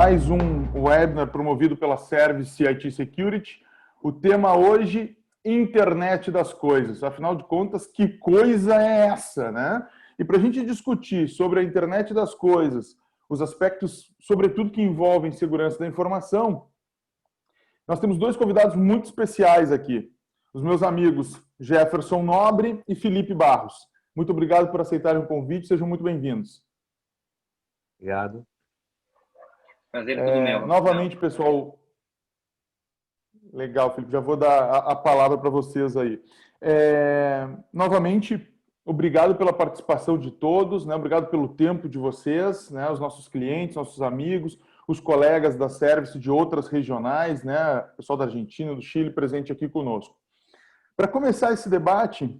mais um webinar promovido pela Service IT Security. O tema hoje, internet das coisas. Afinal de contas, que coisa é essa, né? E para a gente discutir sobre a internet das coisas, os aspectos, sobretudo, que envolvem segurança da informação, nós temos dois convidados muito especiais aqui. Os meus amigos Jefferson Nobre e Felipe Barros. Muito obrigado por aceitarem o convite, sejam muito bem-vindos. Obrigado. Prazer todo meu. Novamente, pessoal. Legal, Felipe, já vou dar a palavra para vocês aí. Novamente, obrigado pela participação de todos, né? Obrigado pelo tempo de vocês, né? Os nossos clientes, nossos amigos, os colegas da Service de outras regionais, né? Pessoal da Argentina, do Chile, presente aqui conosco. Para começar esse debate,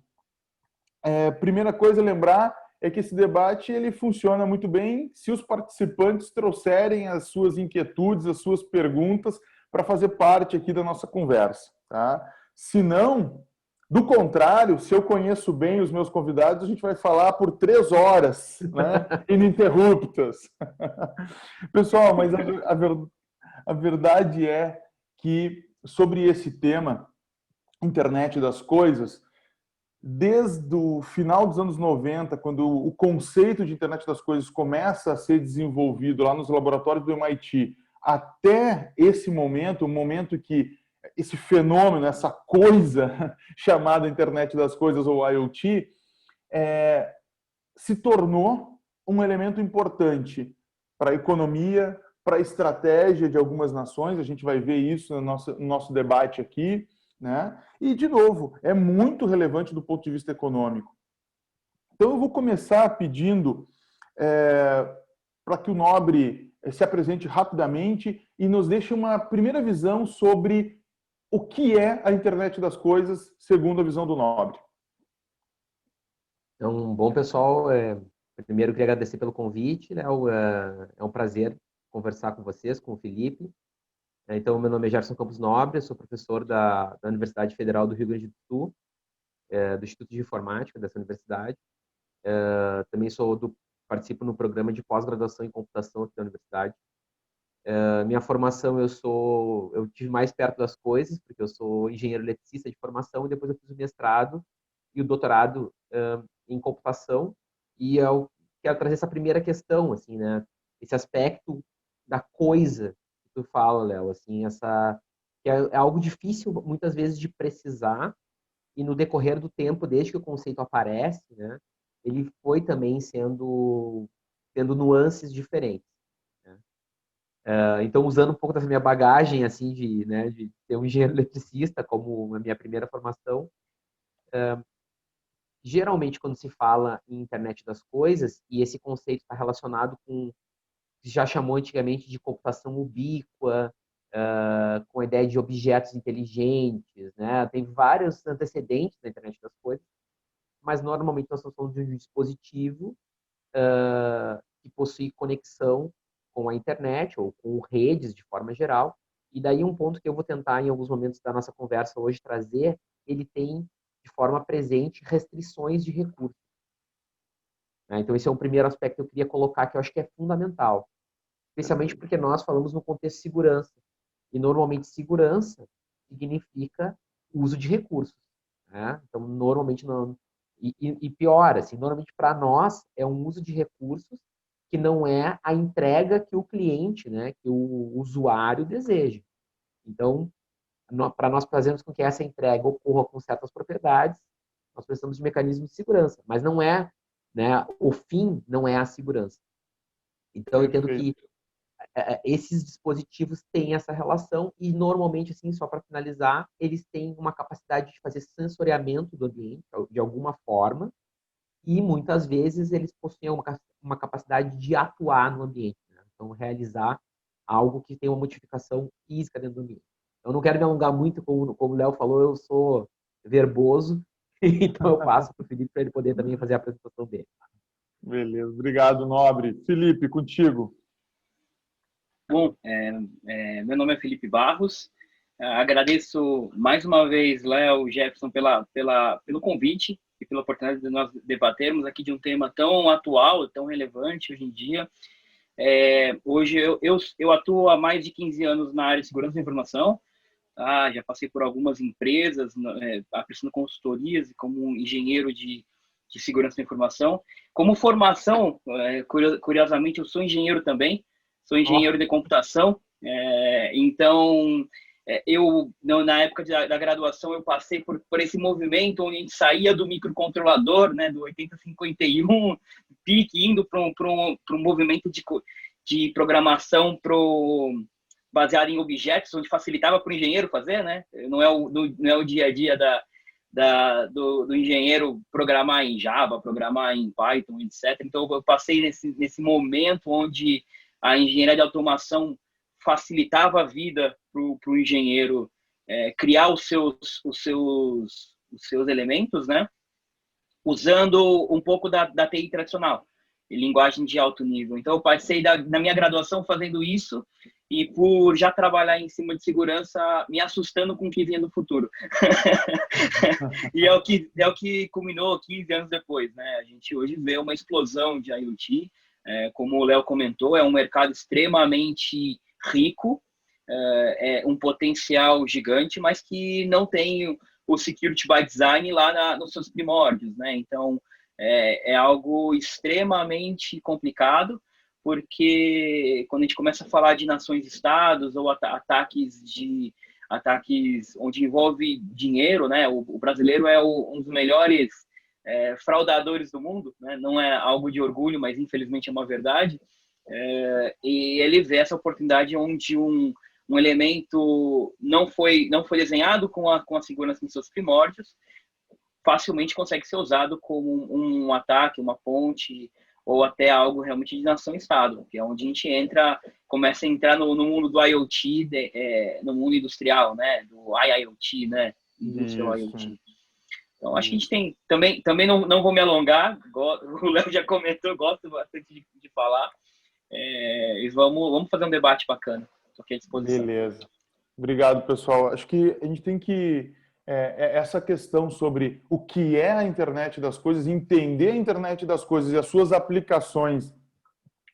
primeira coisa a lembrar é que esse debate ele funciona muito bem se os participantes trouxerem as suas inquietudes, as suas perguntas para fazer parte aqui da nossa conversa. Tá? Se não, do contrário, se eu conheço bem os meus convidados, a gente vai falar por 3 horas, né? Ininterruptas. Pessoal, mas a verdade é que sobre esse tema, internet das coisas, desde o final dos anos 90, quando o conceito de internet das coisas começa a ser desenvolvido lá nos laboratórios do MIT, até esse momento, o momento que esse fenômeno, essa coisa chamada internet das coisas ou IoT, se tornou um elemento importante para a economia, para a estratégia de algumas nações. A gente vai ver isso no nosso debate aqui, né? E, de novo, é muito relevante do ponto de vista econômico. Então, eu vou começar pedindo para que o Nobre se apresente rapidamente e nos deixe uma primeira visão sobre o que é a internet das coisas, segundo a visão do Nobre. Então, bom, pessoal, primeiro eu queria agradecer pelo convite, né? É um prazer conversar com vocês, com o Felipe. Então, meu nome é Gerson Campos Nobre, eu sou professor da Universidade Federal do Rio Grande do Sul, do Instituto de Informática dessa universidade. Também participo no programa de pós-graduação em computação aqui da universidade. Minha formação, eu tive mais perto das coisas, porque eu sou engenheiro eletricista de formação, e depois eu fiz o mestrado e o doutorado em computação, e eu quero trazer essa primeira questão, assim, né? Esse aspecto da coisa tu fala, Léo, assim, que é algo difícil muitas vezes de precisar, e no decorrer do tempo, desde que o conceito aparece, né, ele foi também tendo nuances diferentes, né? Então, usando um pouco dessa minha bagagem, assim, de ser um engenheiro eletricista como a minha primeira formação, geralmente quando se fala em internet das coisas, e esse conceito está relacionado com que já chamou antigamente de computação ubíqua, com a ideia de objetos inteligentes, né? Tem vários antecedentes da internet das coisas, mas normalmente nós estamos falando de um dispositivo que possui conexão com a internet ou com redes de forma geral. E daí um ponto que eu vou tentar em alguns momentos da nossa conversa hoje trazer, ele tem de forma presente restrições de recursos. Então, esse é um primeiro aspecto que eu queria colocar, que eu acho que é fundamental, especialmente porque nós falamos no contexto de segurança. E, normalmente, segurança significa uso de recursos, né? Então, normalmente, não... E pior, assim, normalmente, para nós, é um uso de recursos que não é a entrega que o cliente, né, que o usuário deseja. Então, para nós fazermos com que essa entrega ocorra com certas propriedades, nós precisamos de mecanismos de segurança, mas não é, né, o fim não é a segurança. Então, eu entendo que esses dispositivos têm essa relação e, normalmente, assim, só para finalizar, eles têm uma capacidade de fazer sensoriamento do ambiente, de alguma forma, e, muitas vezes, eles possuem uma capacidade de atuar no ambiente, né? Então, realizar algo que tem uma modificação física dentro do ambiente. Eu não quero me alongar muito, como o Léo falou, eu sou verboso, então eu passo para o Felipe para ele poder também fazer a apresentação dele. Beleza, obrigado, Nobre. Felipe, contigo. Bom, meu nome é Felipe Barros. Agradeço mais uma vez, Léo, Jefferson, pelo convite e pela oportunidade de nós debatermos aqui de um tema tão atual, tão relevante hoje em dia. Hoje eu atuo há mais de 15 anos na área de segurança da informação. Já passei por algumas empresas, prestando consultorias como engenheiro de segurança da informação. Como formação, curiosamente, eu sou engenheiro também, sou engenheiro de computação. Então, na época da graduação, eu passei por esse movimento onde a gente saía do microcontrolador, né, do 8051, PIC, indo para um movimento de programação baseado em objetos, onde facilitava para o engenheiro fazer, né? Não é o dia a dia do engenheiro programar em Java, programar em Python, etc. Então, eu passei nesse momento onde a engenharia de automação facilitava a vida para o engenheiro criar os seus elementos, né? Usando um pouco da TI tradicional, linguagem de alto nível. Então, eu passei na minha graduação fazendo isso e por já trabalhar em cima de segurança, me assustando com o que vinha no futuro. E é o que culminou 15 anos depois, né? A gente hoje vê uma explosão de IoT. Como o Léo comentou, é um mercado extremamente rico, um potencial gigante, mas que não tem o security by design lá nos seus primórdios, né? Então, é algo extremamente complicado, porque quando a gente começa a falar de nações-estados ou ataques onde envolve dinheiro, né? O brasileiro é um dos melhores fraudadores do mundo, né? Não é algo de orgulho, mas infelizmente é uma verdade. E ele vê essa oportunidade onde um elemento não foi desenhado com a segurança nos seus primórdios, facilmente consegue ser usado como um ataque, uma ponte, ou até algo realmente de nação-estado, que é onde a gente começa a entrar no mundo do IoT, no mundo industrial, né? Do IIoT, né? Industrial IoT. Então, acho que a gente tem... Também não vou me alongar, o Léo já comentou, gosto bastante de falar. E vamos fazer um debate bacana. Estou aqui à disposição. Beleza. Obrigado, pessoal. Acho que a gente tem que... essa questão sobre o que é a internet das coisas, entender a internet das coisas e as suas aplicações,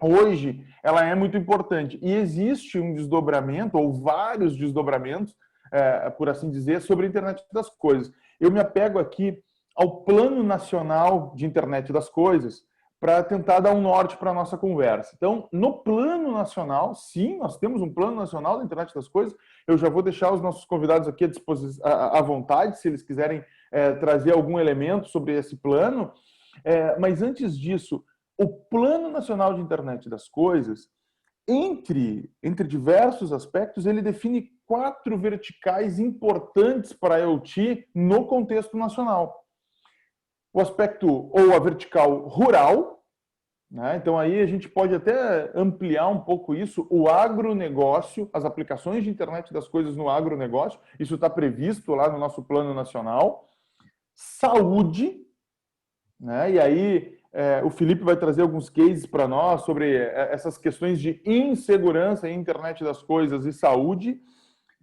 hoje, ela é muito importante. E existe um desdobramento, ou vários desdobramentos, por assim dizer, sobre a internet das coisas. Eu me apego aqui ao Plano Nacional de Internet das Coisas para tentar dar um norte para a nossa conversa. Então, no Plano Nacional, sim, nós temos um Plano Nacional da Internet das Coisas. Eu já vou deixar os nossos convidados aqui à vontade, se eles quiserem trazer algum elemento sobre esse plano. Mas antes disso, o Plano Nacional de Internet das Coisas, entre diversos aspectos, ele define 4 verticais importantes para a IoT no contexto nacional. O aspecto, ou a vertical rural, né? Então aí a gente pode até ampliar um pouco isso, o agronegócio, as aplicações de internet das coisas no agronegócio, isso está previsto lá no nosso plano nacional. Saúde, né? E aí o Felipe vai trazer alguns cases para nós sobre essas questões de insegurança em internet das coisas e saúde.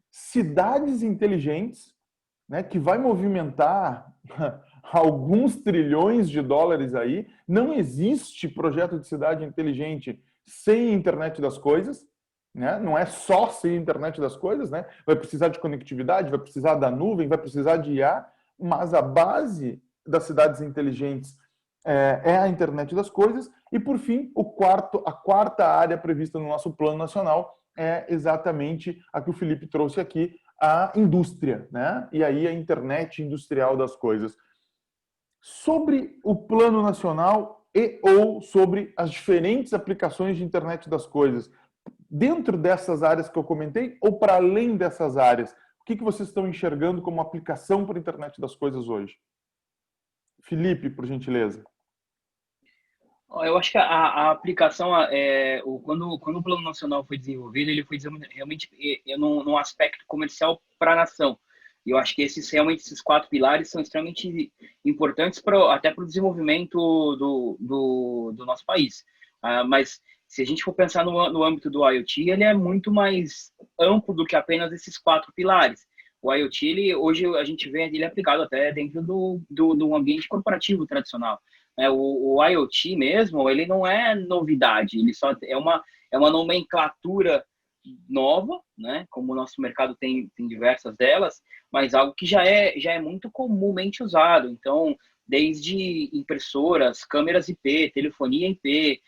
Cidades inteligentes, né? Que vai movimentar alguns trilhões de dólares aí. Não existe projeto de cidade inteligente sem internet das coisas, né? Não é só sem internet das coisas, né? Vai precisar de conectividade, vai precisar da nuvem, vai precisar de IA, mas a base das cidades inteligentes é a internet das coisas. E, por fim, a quarta área prevista no nosso plano nacional é exatamente a que o Felipe trouxe aqui, a indústria, né? E aí a internet industrial das coisas. Sobre o plano nacional ou sobre as diferentes aplicações de internet das coisas, dentro dessas áreas que eu comentei ou para além dessas áreas, o que vocês estão enxergando como aplicação para a internet das coisas hoje? Felipe, por gentileza. Eu acho que a aplicação, quando o Plano Nacional foi desenvolvido, ele foi realmente num aspecto comercial para a nação. E eu acho que esses 4 pilares são extremamente importantes até para o desenvolvimento do nosso país. Mas se a gente for pensar no âmbito do IoT, ele é muito mais amplo do que apenas esses 4 pilares. O IoT, hoje a gente vê ele aplicado até dentro do ambiente corporativo tradicional. né? O IoT mesmo, ele não é novidade, ele só é uma nomenclatura nova, né? Como o nosso mercado tem diversas delas, mas algo que já é muito comumente usado. Então, desde impressoras, câmeras IP, telefonia IP,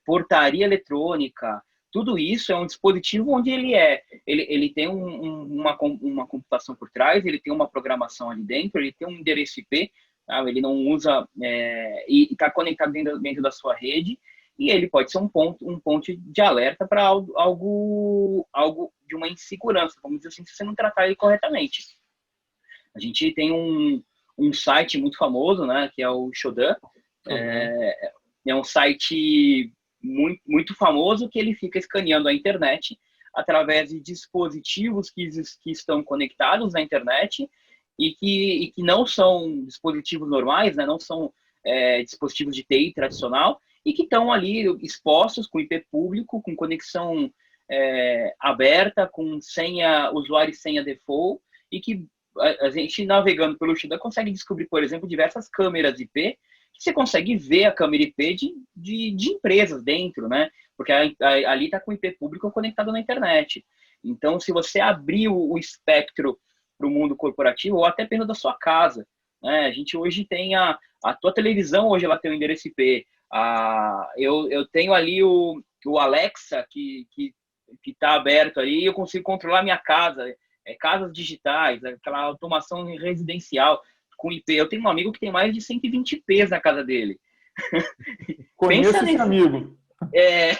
portaria eletrônica, tudo isso é um dispositivo onde ele tem uma computação por trás, ele tem uma programação ali dentro, ele tem um endereço IP, tá? Ele não usa e está conectado dentro da sua rede, e ele pode ser um ponto de alerta para algo de uma insegurança, vamos dizer assim, se você não tratar ele corretamente. A gente tem um site muito famoso, né, que é o Shodan. É um site muito famoso que ele fica escaneando a internet através de dispositivos que estão conectados na internet e que não são dispositivos normais, né, não são dispositivos de TI tradicional, e que estão ali expostos com IP público, com conexão aberta, com senha, usuário e senha default, e que a gente, navegando pelo Shodan, consegue descobrir, por exemplo, diversas câmeras IP, que você consegue ver a câmera IP de empresas dentro, né? Porque ali está com IP público conectado na internet. Então, se você abrir o espectro para o mundo corporativo, ou até dentro da sua casa, né? A gente hoje tem a tua televisão, hoje ela tem o endereço IP. Eu tenho ali o Alexa, que está aberto ali, e eu consigo controlar minha casa, casas digitais, aquela automação residencial com IP. Eu tenho um amigo que tem mais de 120 IPs na casa dele. Conheço esse amigo. É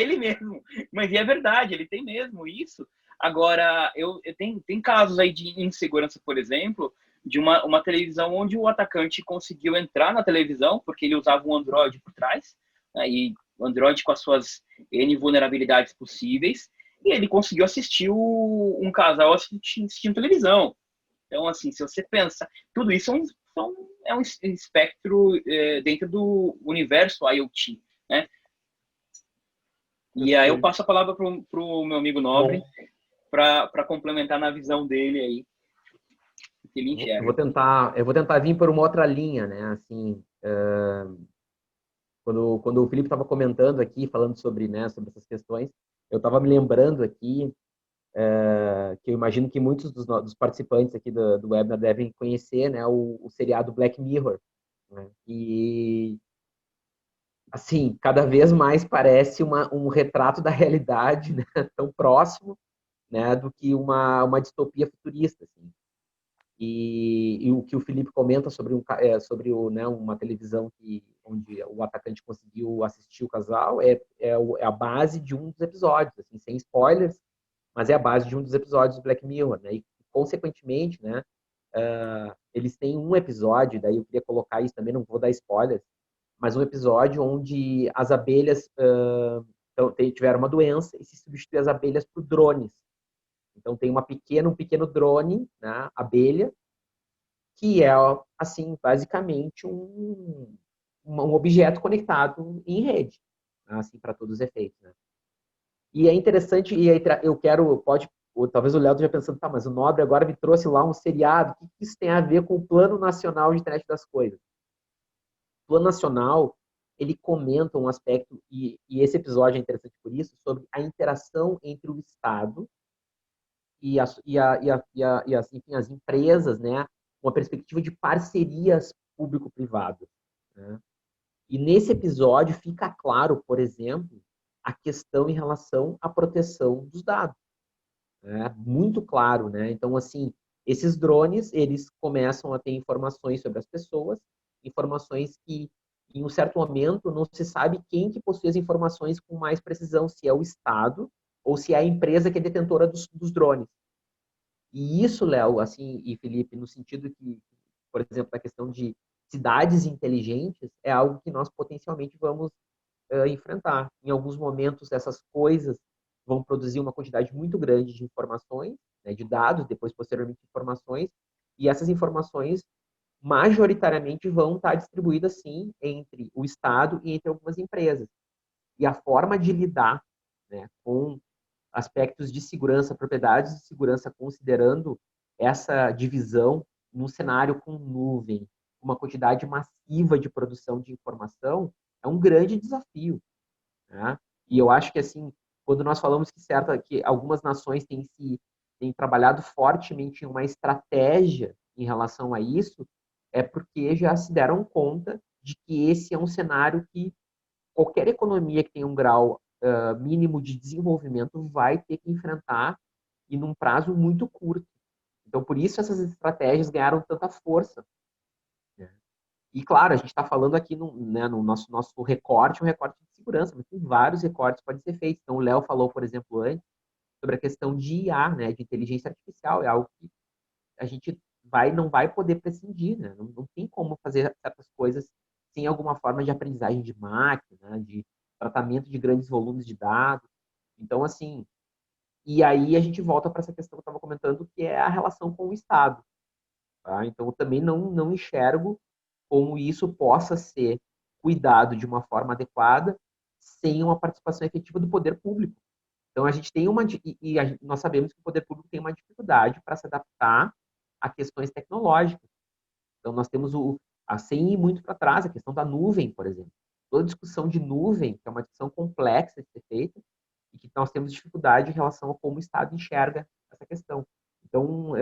ele mesmo. Mas é verdade, ele tem mesmo isso. Agora, tem casos aí de insegurança, por exemplo, de uma televisão onde o atacante conseguiu entrar na televisão, porque ele usava um Android por trás, né, e o Android com as suas N vulnerabilidades possíveis, e ele conseguiu assistir um casal assistindo televisão. Então, assim, se você pensa, tudo isso é um espectro dentro do universo IoT, né? E aí eu passo a palavra para o meu amigo Nobre para complementar na visão dele aí, o que ele enxerga. Eu vou tentar vir por uma outra linha, né? Assim, quando o Felipe estava comentando aqui, falando sobre, né, sobre essas questões, eu estava me lembrando aqui que eu imagino que muitos dos participantes aqui do webinar devem conhecer, né, o seriado Black Mirror, né? E, assim, cada vez mais parece um retrato da realidade, né, tão próximo, né, do que uma distopia futurista, assim. E o que o Felipe comenta sobre né, uma televisão onde o atacante conseguiu assistir o casal é a base de um dos episódios, assim, sem spoilers, mas é a base de um dos episódios do Black Mirror, né? E, consequentemente, né, eles têm um episódio, daí eu queria colocar isso também, não vou dar spoilers, mas um episódio onde as abelhas tiveram uma doença e se substitui as abelhas por drones. Então, tem um pequeno drone, né, abelha, que é, assim, basicamente um objeto conectado em rede, né, assim, para todos os efeitos, né? E é interessante, e eu quero, talvez o Léo esteja pensando, tá, mas o Nobre agora me trouxe lá um seriado, o que isso tem a ver com o Plano Nacional de Internet das Coisas? O Plano Nacional, ele comenta um aspecto, e esse episódio é interessante por isso, sobre a interação entre o Estado enfim, as empresas, né, uma perspectiva de parcerias público-privadas, né? E nesse episódio fica claro, por exemplo, a questão em relação à proteção dos dados, né? Muito claro, né? Então, assim, esses drones, eles começam a ter informações sobre as pessoas, informações que, em um certo momento, não se sabe quem que possui as informações com mais precisão, se é o Estado ou se é a empresa que é detentora dos drones. E isso, Léo, assim, e Felipe, no sentido que, por exemplo, da questão de cidades inteligentes, é algo que nós potencialmente vamos enfrentar. Em alguns momentos, essas coisas vão produzir uma quantidade muito grande de informações, né, de dados, depois, posteriormente, informações, e essas informações, majoritariamente, vão estar distribuídas, sim, entre o Estado e entre algumas empresas. E a forma de lidar, né, com aspectos de segurança, propriedades de segurança, considerando essa divisão num cenário com nuvem, uma quantidade massiva de produção de informação, é um grande desafio, né? E eu acho que, assim, quando nós falamos que algumas nações têm trabalhado fortemente em uma estratégia em relação a isso, é porque já se deram conta de que esse é um cenário que qualquer economia que tenha um grau mínimo de desenvolvimento vai ter que enfrentar e num prazo muito curto. Então, por isso essas estratégias ganharam tanta força, né? E, claro, a gente está falando aqui no nosso recorte, um recorte de segurança, mas tem vários recortes que podem ser feitos. Então, o Léo falou, por exemplo, antes, sobre a questão de IA, né, de inteligência artificial, é algo que a gente não vai poder prescindir, né? Não tem como fazer certas coisas sem alguma forma de aprendizagem de máquina, de tratamento de grandes volumes de dados. Então, assim, e aí a gente volta para essa questão que eu estava comentando, que é a relação com o Estado. Tá? Então, eu também não enxergo como isso possa ser cuidado de uma forma adequada sem uma participação efetiva do poder público. Então, a gente tem nós sabemos que o poder público tem uma dificuldade para se adaptar a questões tecnológicas. Então, nós temos sem ir muito para trás, a questão da nuvem, por exemplo. Toda discussão de nuvem, que é uma discussão complexa de ser feita, e que nós temos dificuldade em relação a como o Estado enxerga essa questão. Então,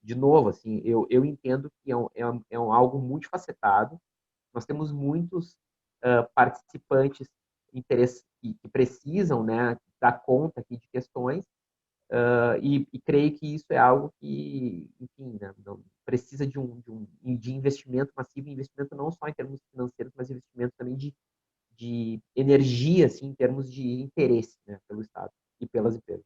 de novo, assim, eu entendo que é algo multifacetado. Nós temos muitos participantes que precisam, né, dar conta aqui de questões, e creio que isso é algo que, enfim, né, não, precisa de investimento massivo, investimento não só em termos financeiros, mas investimento também de energia, assim, em termos de interesse, né, pelo Estado e pelas empresas.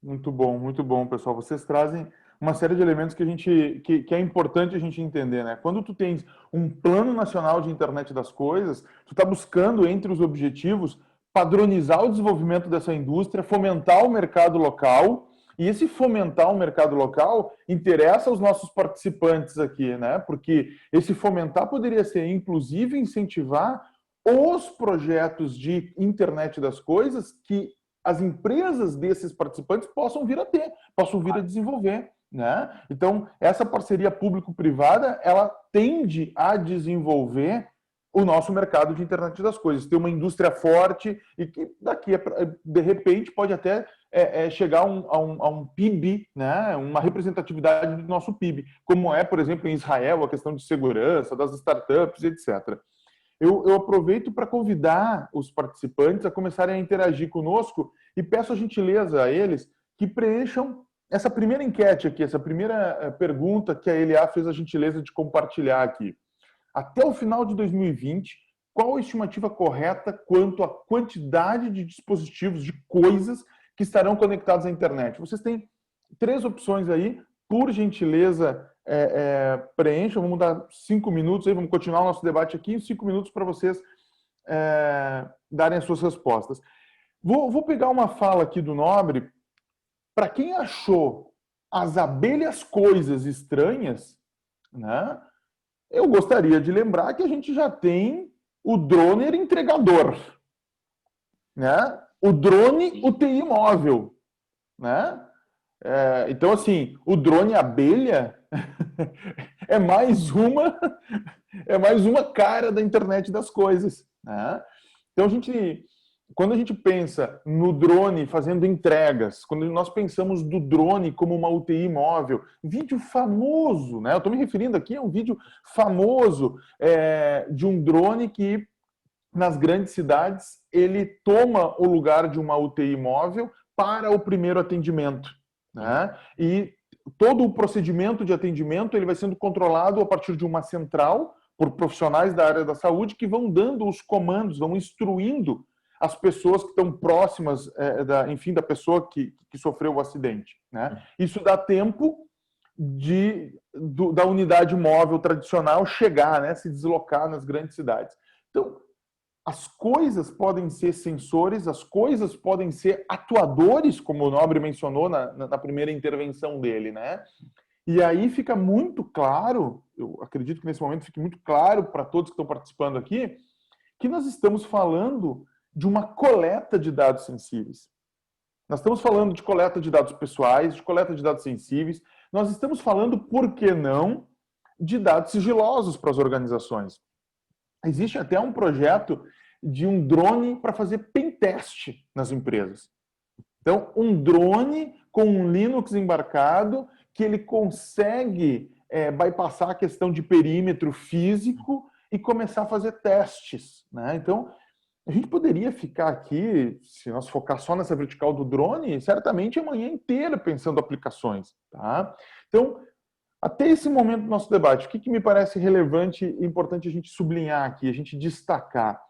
Muito bom, pessoal. Vocês trazem uma série de elementos que é importante a gente entender, né? Quando tu tens um plano nacional de internet das coisas, tu está buscando, entre os objetivos, padronizar o desenvolvimento dessa indústria, fomentar o mercado local, e esse fomentar o mercado local interessa aos nossos participantes aqui, né? Porque esse fomentar poderia ser, inclusive, incentivar os projetos de internet das coisas que as empresas desses participantes possam vir a ter, possam vir a desenvolver, né? Então, essa parceria público-privada, ela tende a desenvolver o nosso mercado de internet das coisas, ter uma indústria forte e que daqui, de repente, pode até chegar a um PIB, né? Uma representatividade do nosso PIB, como é, por exemplo, em Israel, a questão de segurança, das startups, etc. Eu aproveito para convidar os participantes a começarem a interagir conosco e peço a gentileza a eles que preencham essa primeira enquete aqui, essa primeira pergunta que a LA fez a gentileza de compartilhar aqui. Até o final de 2020, qual a estimativa correta quanto à quantidade de dispositivos, de coisas que estarão conectados à internet? Vocês têm 3 opções aí, por gentileza, preencham, vamos dar 5 minutos aí, vamos continuar o nosso debate aqui, 5 minutos para vocês darem as suas respostas. Vou pegar uma fala aqui do Nobre. Para quem achou as abelhas coisas estranhas, né, eu gostaria de lembrar que a gente já tem o droner entregador, né, o drone UTI móvel, né? Então, assim, o drone abelha é mais uma cara da internet das coisas, né? Então, quando a gente pensa no drone fazendo entregas, quando nós pensamos do drone como uma UTI móvel, vídeo famoso, né? Eu estou me referindo aqui a um vídeo famoso de um drone que, nas grandes cidades, ele toma o lugar de uma UTI móvel para o primeiro atendimento, né? E todo o procedimento de atendimento ele vai sendo controlado a partir de uma central por profissionais da área da saúde que vão dando os comandos, vão instruindo as pessoas que estão próximas, da pessoa que sofreu o acidente, né? Isso dá tempo da unidade móvel tradicional chegar, né, se deslocar nas grandes cidades. Então, as coisas podem ser sensores, as coisas podem ser atuadores, como o Nobre mencionou na primeira intervenção dele, né? E aí fica muito claro, eu acredito que nesse momento fique muito claro para todos que estão participando aqui, que nós estamos falando de uma coleta de dados sensíveis. Nós estamos falando de coleta de dados pessoais, de coleta de dados sensíveis, nós estamos falando, por que não, de dados sigilosos para as organizações. Existe até um projeto de um drone para fazer pentest nas empresas. Então, um drone com um Linux embarcado que ele consegue bypassar a questão de perímetro físico e começar a fazer testes, né? Então, a gente poderia ficar aqui, se nós focar só nessa vertical do drone, certamente a manhã inteira pensando aplicações, tá? Então, até esse momento do nosso debate, o que me parece relevante e importante a gente sublinhar aqui, a gente destacar?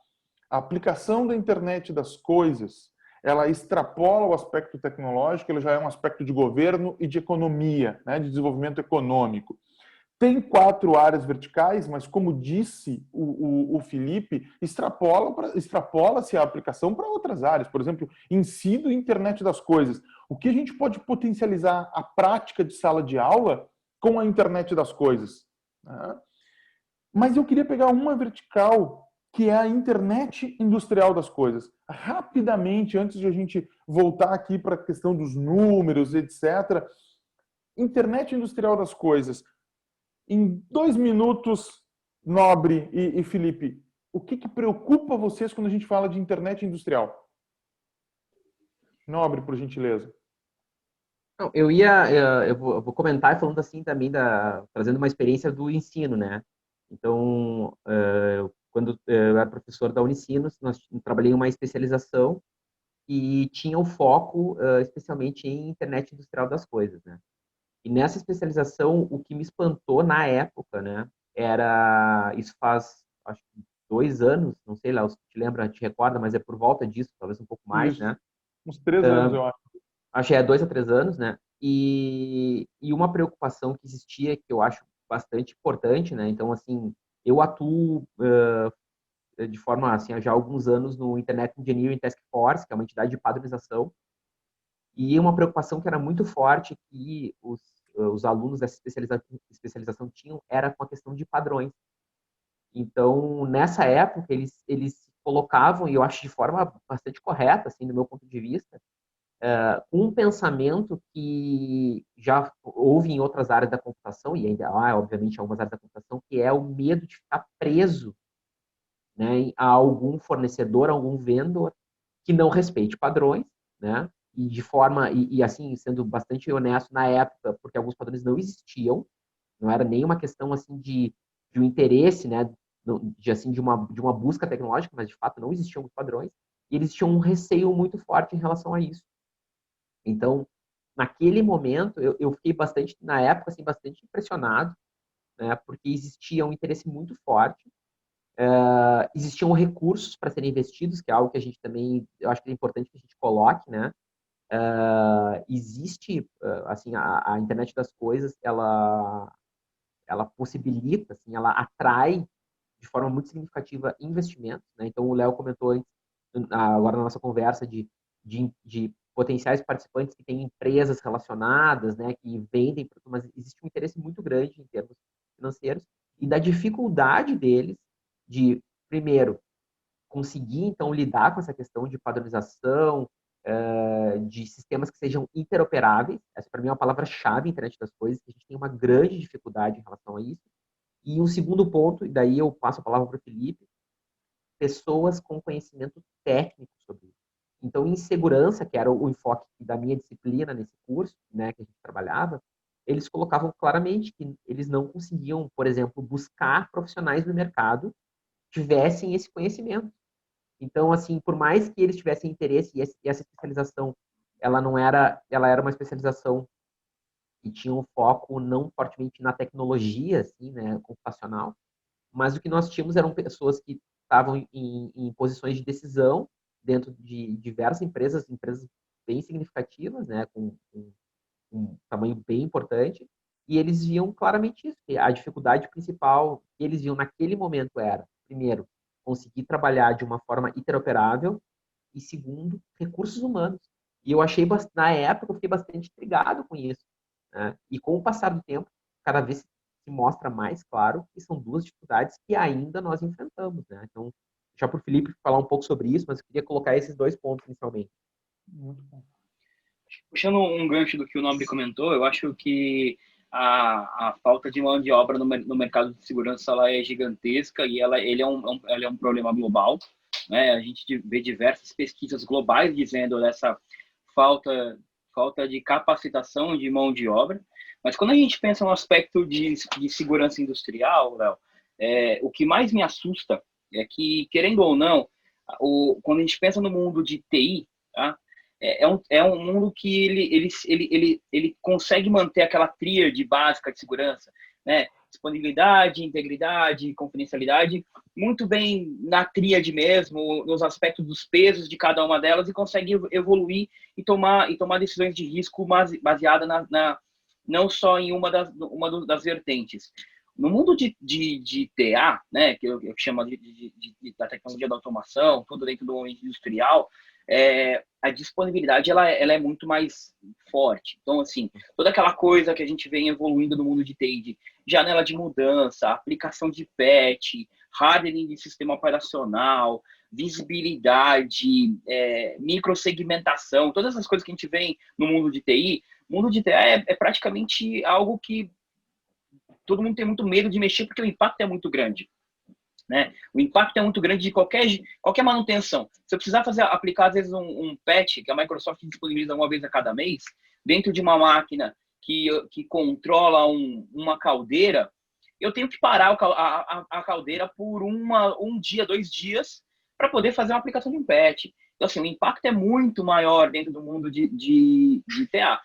A aplicação da internet das coisas, ela extrapola o aspecto tecnológico, ela já é um aspecto de governo e de economia, né, de desenvolvimento econômico. Tem 4 áreas verticais, mas como disse o Felipe, extrapola-se a aplicação para outras áreas. Por exemplo, ensino e internet das coisas. O que a gente pode potencializar a prática de sala de aula com a internet das coisas? Mas eu queria pegar uma vertical, que é a internet industrial das coisas. Rapidamente, antes de a gente voltar aqui para a questão dos números, etc. Internet industrial das coisas. Em 2 minutos, Nobre e Felipe, o que preocupa vocês quando a gente fala de internet industrial? Nobre, por gentileza. Não, eu vou comentar falando assim também, trazendo uma experiência do ensino, né? Então, quando eu era professor da Unicinos, nós trabalhei em uma especialização e tinha o foco especialmente em internet industrial das coisas, né? E nessa especialização, o que me espantou na época, né, isso faz, acho que 2 anos, não sei lá, se te lembra, te recorda, mas é por volta disso, talvez um pouco mais, Isso. né? Uns 3 anos, eu acho. Acho que é 2 a 3 anos, né? E uma preocupação que existia, que eu acho bastante importante, né? Então, assim, eu atuo de forma, assim, já há alguns anos no Internet Engineering Task Force, que é uma entidade de padronização, e uma preocupação que era muito forte que os alunos dessa especialização tinham era com a questão de padrões. Então, nessa época, eles colocavam, e eu acho de forma bastante correta, assim, do meu ponto de vista, um pensamento que já houve em outras áreas da computação, e ainda há, obviamente, em algumas áreas da computação, que é o medo de ficar preso, né, a algum fornecedor, a algum vendedor que não respeite padrões, né, e de forma, e assim, sendo bastante honesto na época, porque alguns padrões não existiam, não era nenhuma questão, assim, de um interesse, né, de uma busca tecnológica, mas de fato não existiam os padrões, e eles tinham um receio muito forte em relação a isso. Então, naquele momento, eu fiquei bastante, na época, assim, bastante impressionado, né, porque existia um interesse muito forte, existiam recursos para serem investidos, que é algo que a gente também, eu acho que é importante que a gente coloque, né, existe, assim, a internet das coisas, ela possibilita, assim, ela atrai de forma muito significativa investimentos, né? Então, o Léo comentou antes, agora na nossa conversa, de potenciais participantes que têm empresas relacionadas, né, que vendem, mas existe um interesse muito grande em termos financeiros e da dificuldade deles de, primeiro, conseguir, então, lidar com essa questão de padronização, de sistemas que sejam interoperáveis. Essa, para mim, é uma palavra-chave, internet das coisas, que a gente tem uma grande dificuldade em relação a isso. E um segundo ponto, e daí eu passo a palavra para o Felipe, pessoas com conhecimento técnico sobre isso. Então, em segurança, que era o enfoque da minha disciplina nesse curso, né, que a gente trabalhava, eles colocavam claramente que eles não conseguiam, por exemplo, buscar profissionais no mercado que tivessem esse conhecimento. Então, assim, por mais que eles tivessem interesse, e essa especialização, ela era uma especialização que tinha um foco não fortemente na tecnologia, assim, né, computacional, mas o que nós tínhamos eram pessoas que estavam em posições de decisão dentro de diversas empresas bem significativas, né, com um tamanho bem importante, e eles viam claramente isso, que a dificuldade principal que eles viam naquele momento era, primeiro, conseguir trabalhar de uma forma interoperável e, segundo, recursos humanos. E eu achei, na época, eu fiquei bastante intrigado com isso, né? E com o passar do tempo, cada vez se mostra mais claro que são 2 dificuldades que ainda nós enfrentamos, né? Então, deixar para o Felipe falar um pouco sobre isso, mas eu queria colocar esses 2 pontos inicialmente. Muito bom. Puxando um gancho do que o Nobre comentou, eu acho que a falta de mão de obra no mercado de segurança ela é gigantesca e ele é um problema global, né? A gente vê diversas pesquisas globais dizendo dessa falta de capacitação de mão de obra. Mas quando a gente pensa no aspecto de segurança industrial, Léo, o que mais me assusta é que, querendo ou não, quando a gente pensa no mundo de TI, tá? É um mundo que ele consegue manter aquela tríade básica de segurança, né? Disponibilidade, integridade, confidencialidade, muito bem na tríade mesmo, nos aspectos dos pesos de cada uma delas, e consegue evoluir e tomar decisões de risco baseada não só em uma das vertentes. No mundo de TA, né, que eu chamo da tecnologia da automação, tudo dentro do ambiente industrial, a disponibilidade ela é muito mais forte. Então, assim, toda aquela coisa que a gente vem evoluindo no mundo de TI, de janela de mudança, aplicação de patch, hardening de sistema operacional, visibilidade, microsegmentação, todas essas coisas que a gente vem no mundo de TI, o mundo de TI é praticamente algo que todo mundo tem muito medo de mexer porque o impacto é muito grande. Né? O impacto é muito grande de qualquer manutenção. Se eu precisar aplicar, às vezes, um patch, que a Microsoft disponibiliza uma vez a cada mês, dentro de uma máquina que controla uma caldeira, eu tenho que parar a caldeira por um dia, 2 dias, para poder fazer uma aplicação de um patch. Então, assim, o impacto é muito maior dentro do mundo de TA.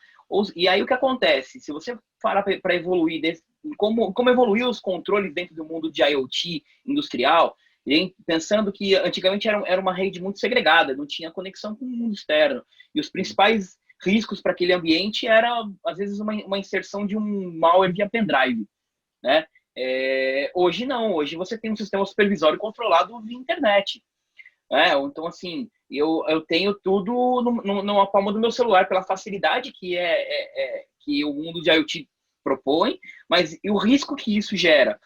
E aí, o que acontece? Se você parar para evoluir, como evoluir os controles dentro do mundo de IoT industrial, pensando que antigamente era uma rede muito segregada, não tinha conexão com o mundo externo. E os principais riscos para aquele ambiente era, às vezes, uma inserção de um malware via pendrive. Né? Hoje não, hoje você tem um sistema supervisório controlado via internet. Então, assim, eu tenho tudo numa palma do meu celular, pela facilidade que o mundo de IoT propõe, mas e o risco que isso gera.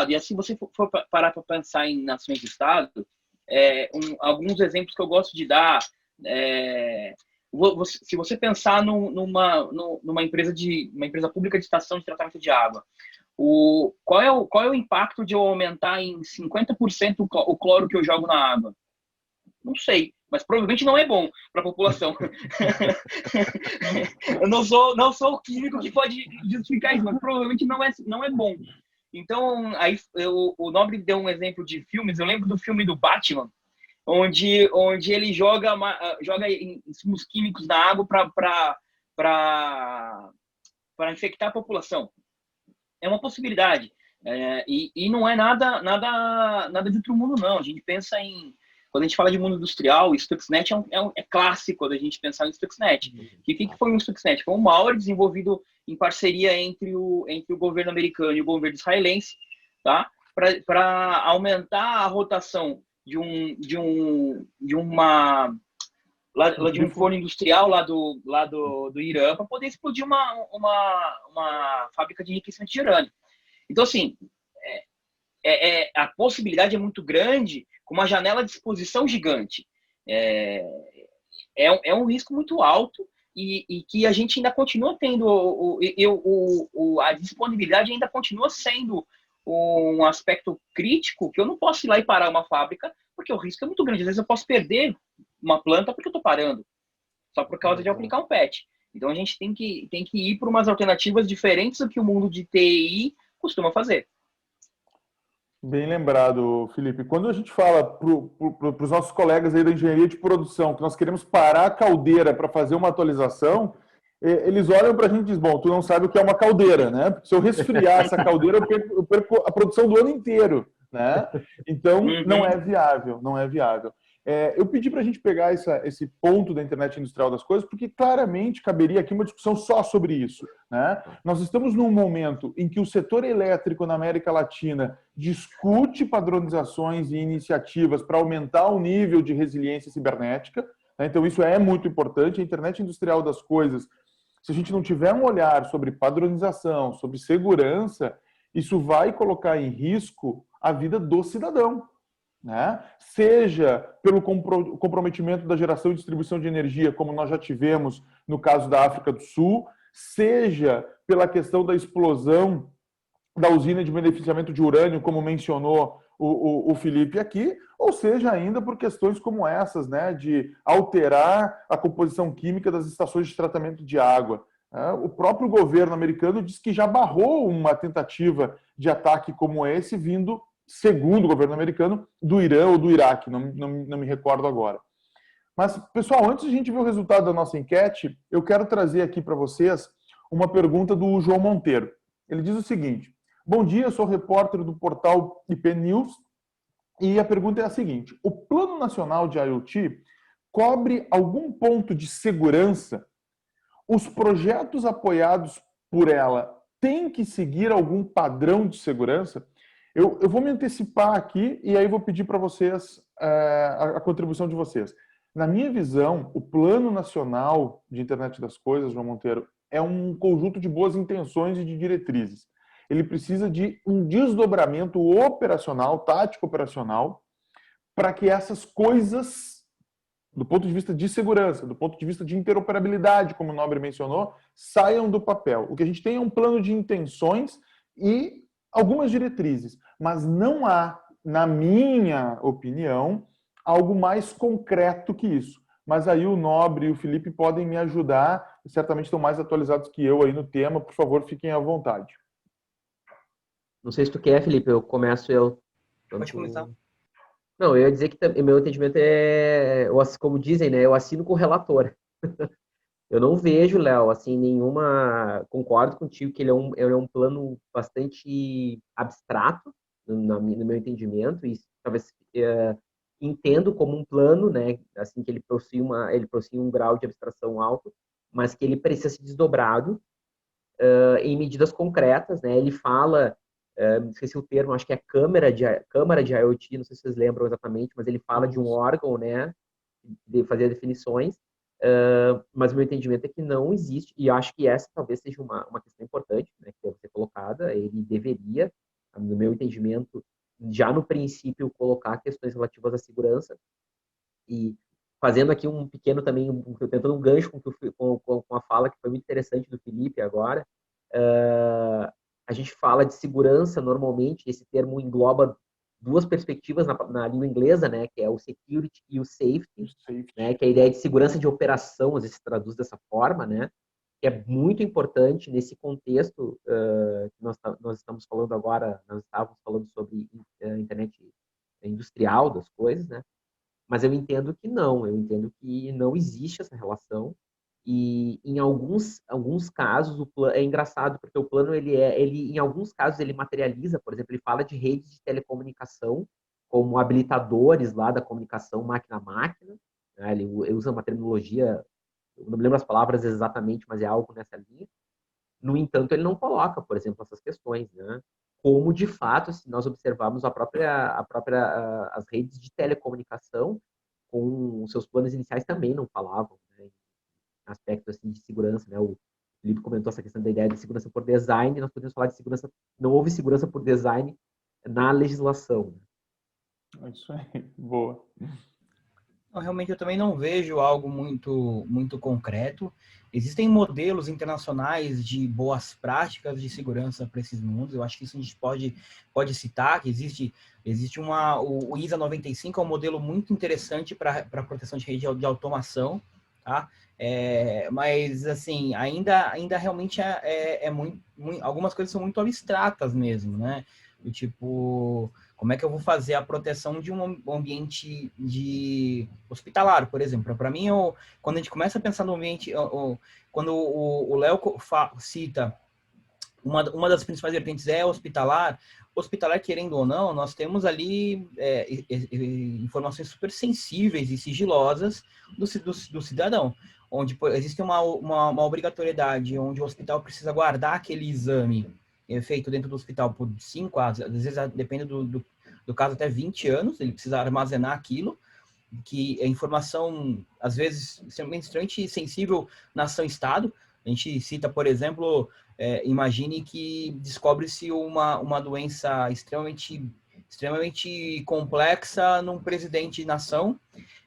E assim, você for parar para pensar em nações de Estado, alguns exemplos que eu gosto de dar, se você pensar numa empresa pública de estação de tratamento de água, qual é o impacto de eu aumentar em 50% o cloro que eu jogo na água? Não sei, mas provavelmente não é bom para a população. Eu não sou o químico que pode justificar isso, mas provavelmente não é bom. Então, aí o Nobre deu um exemplo de filmes. Eu lembro do filme do Batman, onde ele joga insumos químicos na água para infectar a população. É uma possibilidade. E não é nada de outro mundo, não. A gente pensa quando a gente fala de mundo industrial, o Stuxnet é clássico quando a gente pensar em Stuxnet. O que foi um Stuxnet? Foi um malware desenvolvido em parceria entre o governo americano e o governo israelense, tá? Para aumentar a rotação de um forno industrial lá do Irã, para poder explodir uma fábrica de enriquecimento de urânio. Então, assim, a possibilidade é muito grande, com uma janela de exposição gigante. É um risco muito alto e que a gente ainda continua tendo, a disponibilidade ainda continua sendo um aspecto crítico, que eu não posso ir lá e parar uma fábrica, porque o risco é muito grande. Às vezes eu posso perder uma planta porque eu estou parando, só por causa de aplicar um patch. Então a gente tem que ir para umas alternativas diferentes do que o mundo de TI costuma fazer. Bem lembrado, Felipe. Quando a gente fala para os nossos colegas aí da engenharia de produção que nós queremos parar a caldeira para fazer uma atualização, eles olham para a gente e dizem, bom, tu não sabe o que é uma caldeira, né? Porque se eu resfriar essa caldeira, eu perco a produção do ano inteiro, né? Então, não é viável, não é viável. Eu pedi para a gente pegar esse ponto da internet industrial das coisas, porque claramente caberia aqui uma discussão só sobre isso, né? Nós estamos num momento em que o setor elétrico na América Latina discute padronizações e iniciativas para aumentar o nível de resiliência cibernética, né? Então isso é muito importante. A internet industrial das coisas, se a gente não tiver um olhar sobre padronização, sobre segurança, isso vai colocar em risco a vida do cidadão. Né? Seja pelo comprometimento da geração e distribuição de energia, como nós já tivemos no caso da África do Sul, seja pela questão da explosão da usina de beneficiamento de urânio, como mencionou o Felipe aqui, ou seja, ainda por questões como essas, né, de alterar a composição química das estações de tratamento de água. O próprio governo americano diz que já barrou uma tentativa de ataque como esse, vindo, segundo o governo americano, do Irã ou do Iraque, não me recordo agora. Mas, pessoal, antes de a gente ver o resultado da nossa enquete, eu quero trazer aqui para vocês uma pergunta do João Monteiro. Ele diz o seguinte: bom dia, sou repórter do portal IP News e a pergunta é a seguinte: o Plano Nacional de IoT cobre algum ponto de segurança? Os projetos apoiados por ela têm que seguir algum padrão de segurança? Eu vou me antecipar aqui e aí vou pedir para vocês a contribuição de vocês. Na minha visão, o Plano Nacional de Internet das Coisas, João Monteiro, é um conjunto de boas intenções e de diretrizes. Ele precisa de um desdobramento operacional, tático operacional, para que essas coisas, do ponto de vista de segurança, do ponto de vista de interoperabilidade, como o Nobre mencionou, saiam do papel. O que a gente tem é um plano de intenções e algumas diretrizes, mas não há, na minha opinião, algo mais concreto que isso. Mas aí o Nobre e o Felipe podem me ajudar, certamente estão mais atualizados que eu aí no tema, por favor, fiquem à vontade. Não sei se tu quer, Felipe, eu começo eu. Pode começar. Não, eu ia dizer que meu entendimento é, como dizem, né, eu assino com o relator. Eu não vejo, Léo, assim, nenhuma... Concordo contigo que ele é um plano bastante abstrato, no meu entendimento, e talvez entendo como um plano, né, assim, que ele possui um grau de abstração alto, mas que ele precisa ser desdobrado em medidas concretas, né? Ele fala, não esqueci o termo, acho que é Câmara de IoT, não sei se vocês lembram exatamente, mas ele fala de um órgão, né, de fazer definições, mas o meu entendimento é que não existe, e acho que essa talvez seja uma questão importante, né, que deve ser colocada. Ele deveria, no meu entendimento, já no princípio, colocar questões relativas à segurança, e fazendo aqui um pequeno também, tentando um gancho com a fala que foi muito interessante do Felipe agora. A gente fala de segurança normalmente, esse termo engloba duas perspectivas na língua inglesa, né, que é o security e o safety, né, que é a ideia de segurança de operação, às vezes se traduz dessa forma, né, que é muito importante nesse contexto que nós estamos falando agora. Nós estávamos falando sobre internet industrial das coisas, né, mas eu entendo que não existe essa relação. E em alguns casos é engraçado, porque o plano ele em alguns casos ele materializa, por exemplo, ele fala de redes de telecomunicação como habilitadores lá da comunicação máquina a máquina, né? Ele usa uma terminologia, eu não me lembro as palavras exatamente, mas é algo nessa linha. No entanto, ele não coloca, por exemplo, essas questões, né? Como de fato, se nós observarmos as redes de telecomunicação com os seus planos iniciais também não falavam, né? Aspecto assim de segurança, né? O Felipe comentou essa questão da ideia de segurança por design. Nós podemos falar de segurança, não houve segurança por design na legislação. É isso aí, boa. Realmente eu também não vejo algo muito concreto. Existem modelos internacionais de boas práticas de segurança para esses mundos. Eu acho que isso a gente pode citar, que existe o ISA 95 é um modelo muito interessante para proteção de rede de automação, tá? Mas assim, ainda realmente algumas coisas são muito abstratas mesmo, né? Do tipo, como é que eu vou fazer a proteção de um ambiente de hospitalar, por exemplo? Para mim, quando a gente começa a pensar no ambiente, quando o Léo cita uma das principais vertentes é hospitalar, querendo ou não, nós temos ali informações super sensíveis e sigilosas do cidadão, onde existe uma obrigatoriedade, onde o hospital precisa guardar aquele exame feito dentro do hospital por 5, às vezes, depende do caso, até 20 anos, ele precisa armazenar aquilo, que é informação, às vezes, extremamente sensível nação-estado. A gente cita, por exemplo, imagine que descobre-se uma doença extremamente complexa num presidente de nação,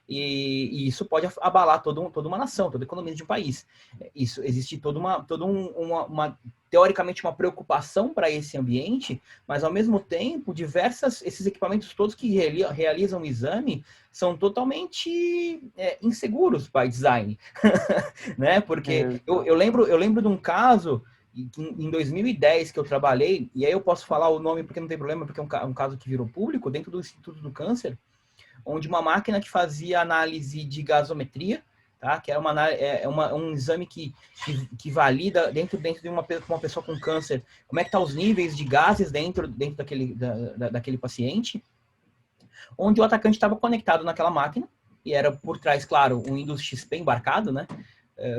e isso pode abalar toda uma nação, toda a economia de um país. Isso existe toda uma teoricamente, uma preocupação para esse ambiente, mas, ao mesmo tempo, esses equipamentos todos que realizam o exame são totalmente inseguros by design, né? Porque eu lembro de um caso em 2010 que eu trabalhei, e aí eu posso falar o nome porque não tem problema, porque é um caso que virou público, dentro do Instituto do Câncer, onde uma máquina que fazia análise de gasometria, tá? Que é um exame que valida dentro de uma pessoa com câncer, como é que tá os níveis de gases dentro daquele paciente, onde o atacante estava conectado naquela máquina, e era por trás, claro, um Windows XP embarcado, né?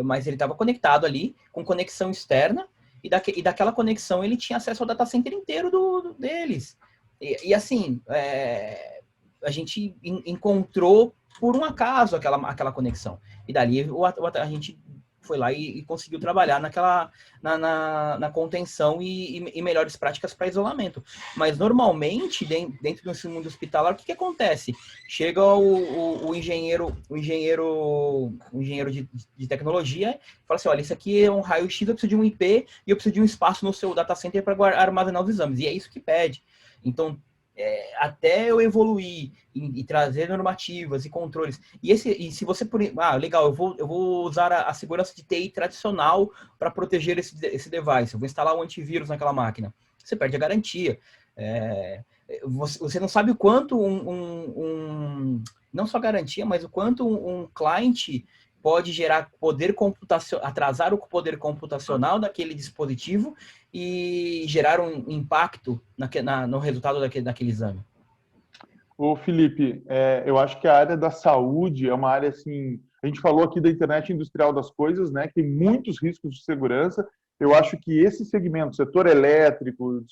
Mas ele estava conectado ali, com conexão externa, e daquela conexão ele tinha acesso ao data center inteiro deles. E assim, a gente encontrou por um acaso aquela conexão. E dali a gente foi lá e conseguiu trabalhar na contenção e melhores práticas para isolamento. Mas normalmente, dentro desse mundo hospitalar, o que acontece? Chega o engenheiro de tecnologia e fala assim, olha, isso aqui é um raio-x, eu preciso de um IP e eu preciso de um espaço no seu data center para armazenar os exames. E é isso que pede. Então, até eu evoluir e trazer normativas e controles. E se você... legal, eu vou usar a segurança de TI tradicional para proteger esse device. Eu vou instalar um antivírus naquela máquina. Você perde a garantia. Você não sabe o quanto não só garantia, mas o quanto um client pode gerar poder computacional, atrasar o poder computacional daquele dispositivo e gerar um impacto no resultado daquele exame. Ô, Felipe, eu acho que a área da saúde é uma área, assim, a gente falou aqui da internet industrial das coisas, né, que tem muitos riscos de segurança. Eu acho que esse segmento, setor elétrico,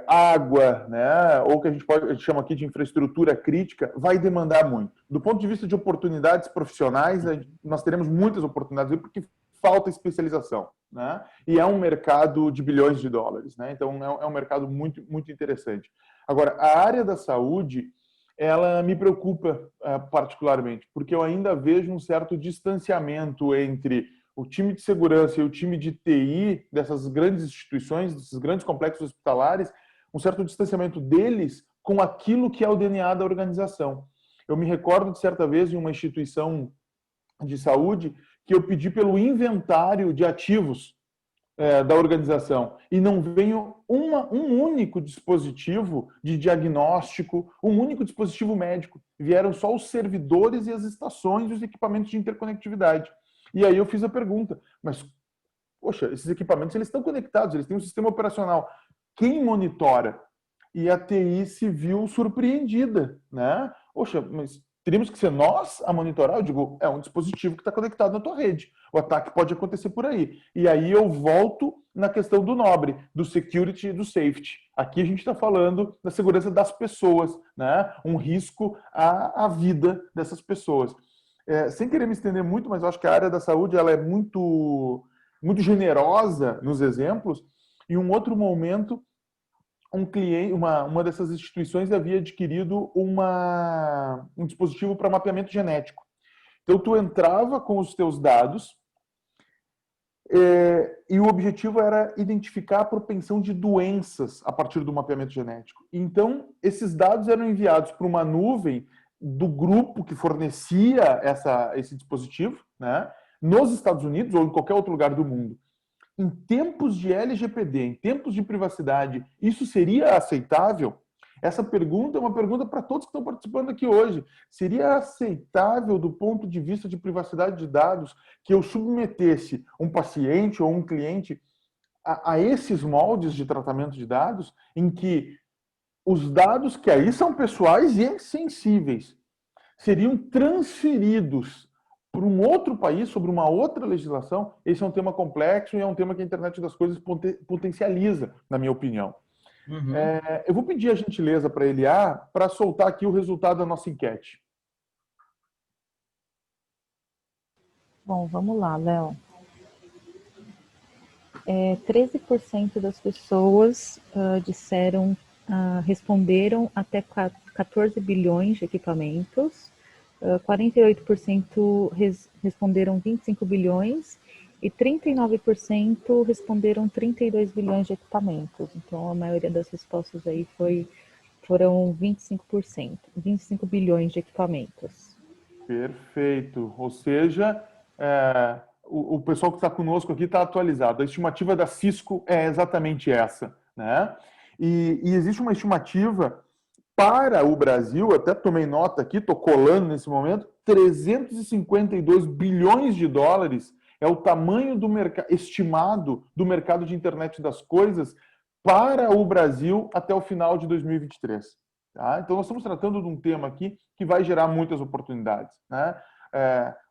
água, né, ou que a gente chama aqui de infraestrutura crítica, vai demandar muito. Do ponto de vista de oportunidades profissionais, nós teremos muitas oportunidades, porque falta especialização, né? E é um mercado de bilhões de dólares, né? Então é um mercado muito, muito interessante. Agora, a área da saúde, ela me preocupa particularmente, porque eu ainda vejo um certo distanciamento entre o time de segurança e o time de TI dessas grandes instituições, desses grandes complexos hospitalares, um certo distanciamento deles com aquilo que é o DNA da organização. Eu me recordo de certa vez em uma instituição de saúde que eu pedi pelo inventário de ativos da organização e não veio um único dispositivo de diagnóstico, um único dispositivo médico. Vieram só os servidores e as estações e os equipamentos de interconectividade. E aí eu fiz a pergunta, mas, poxa, esses equipamentos eles estão conectados, eles têm um sistema operacional. Quem monitora? E a TI se viu surpreendida, né? Poxa, mas teríamos que ser nós a monitorar? Eu digo, é um dispositivo que está conectado na tua rede. O ataque pode acontecer por aí. E aí eu volto na questão do nobre, do security e do safety. Aqui a gente está falando da segurança das pessoas, né? Um risco à vida dessas pessoas. Sem querer me estender muito, mas eu acho que a área da saúde ela é muito, muito generosa nos exemplos. Em um outro momento, um cliente, uma dessas instituições havia adquirido um dispositivo para mapeamento genético. Então, tu entrava com os teus dados e o objetivo era identificar a propensão de doenças a partir do mapeamento genético. Então, esses dados eram enviados para uma nuvem do grupo que fornecia esse dispositivo, né, nos Estados Unidos ou em qualquer outro lugar do mundo. Em tempos de LGPD, em tempos de privacidade, isso seria aceitável? Essa pergunta é uma pergunta para todos que estão participando aqui hoje. Seria aceitável, do ponto de vista de privacidade de dados, que eu submetesse um paciente ou um cliente a esses moldes de tratamento de dados, em que os dados, que aí são pessoais e sensíveis, seriam transferidos para um outro país, sobre uma outra legislação? Esse é um tema complexo e é um tema que a internet das coisas potencializa, na minha opinião. Uhum. Eu vou pedir a gentileza para a Eliá para soltar aqui o resultado da nossa enquete. Bom, vamos lá, Léo. 13% das pessoas responderam até 14 bilhões de equipamentos, 48% responderam 25 bilhões e 39% responderam 32 bilhões de equipamentos. Então, a maioria das respostas aí foram 25%, 25 bilhões de equipamentos. Perfeito. Ou seja, o pessoal que está conosco aqui está atualizado. A estimativa da Cisco é exatamente essa, né? E existe uma estimativa para o Brasil, até tomei nota aqui, estou colando nesse momento, 352 bilhões de dólares é o tamanho do estimado do mercado de internet das coisas para o Brasil até o final de 2023. Tá? Então, nós estamos tratando de um tema aqui que vai gerar muitas oportunidades, né?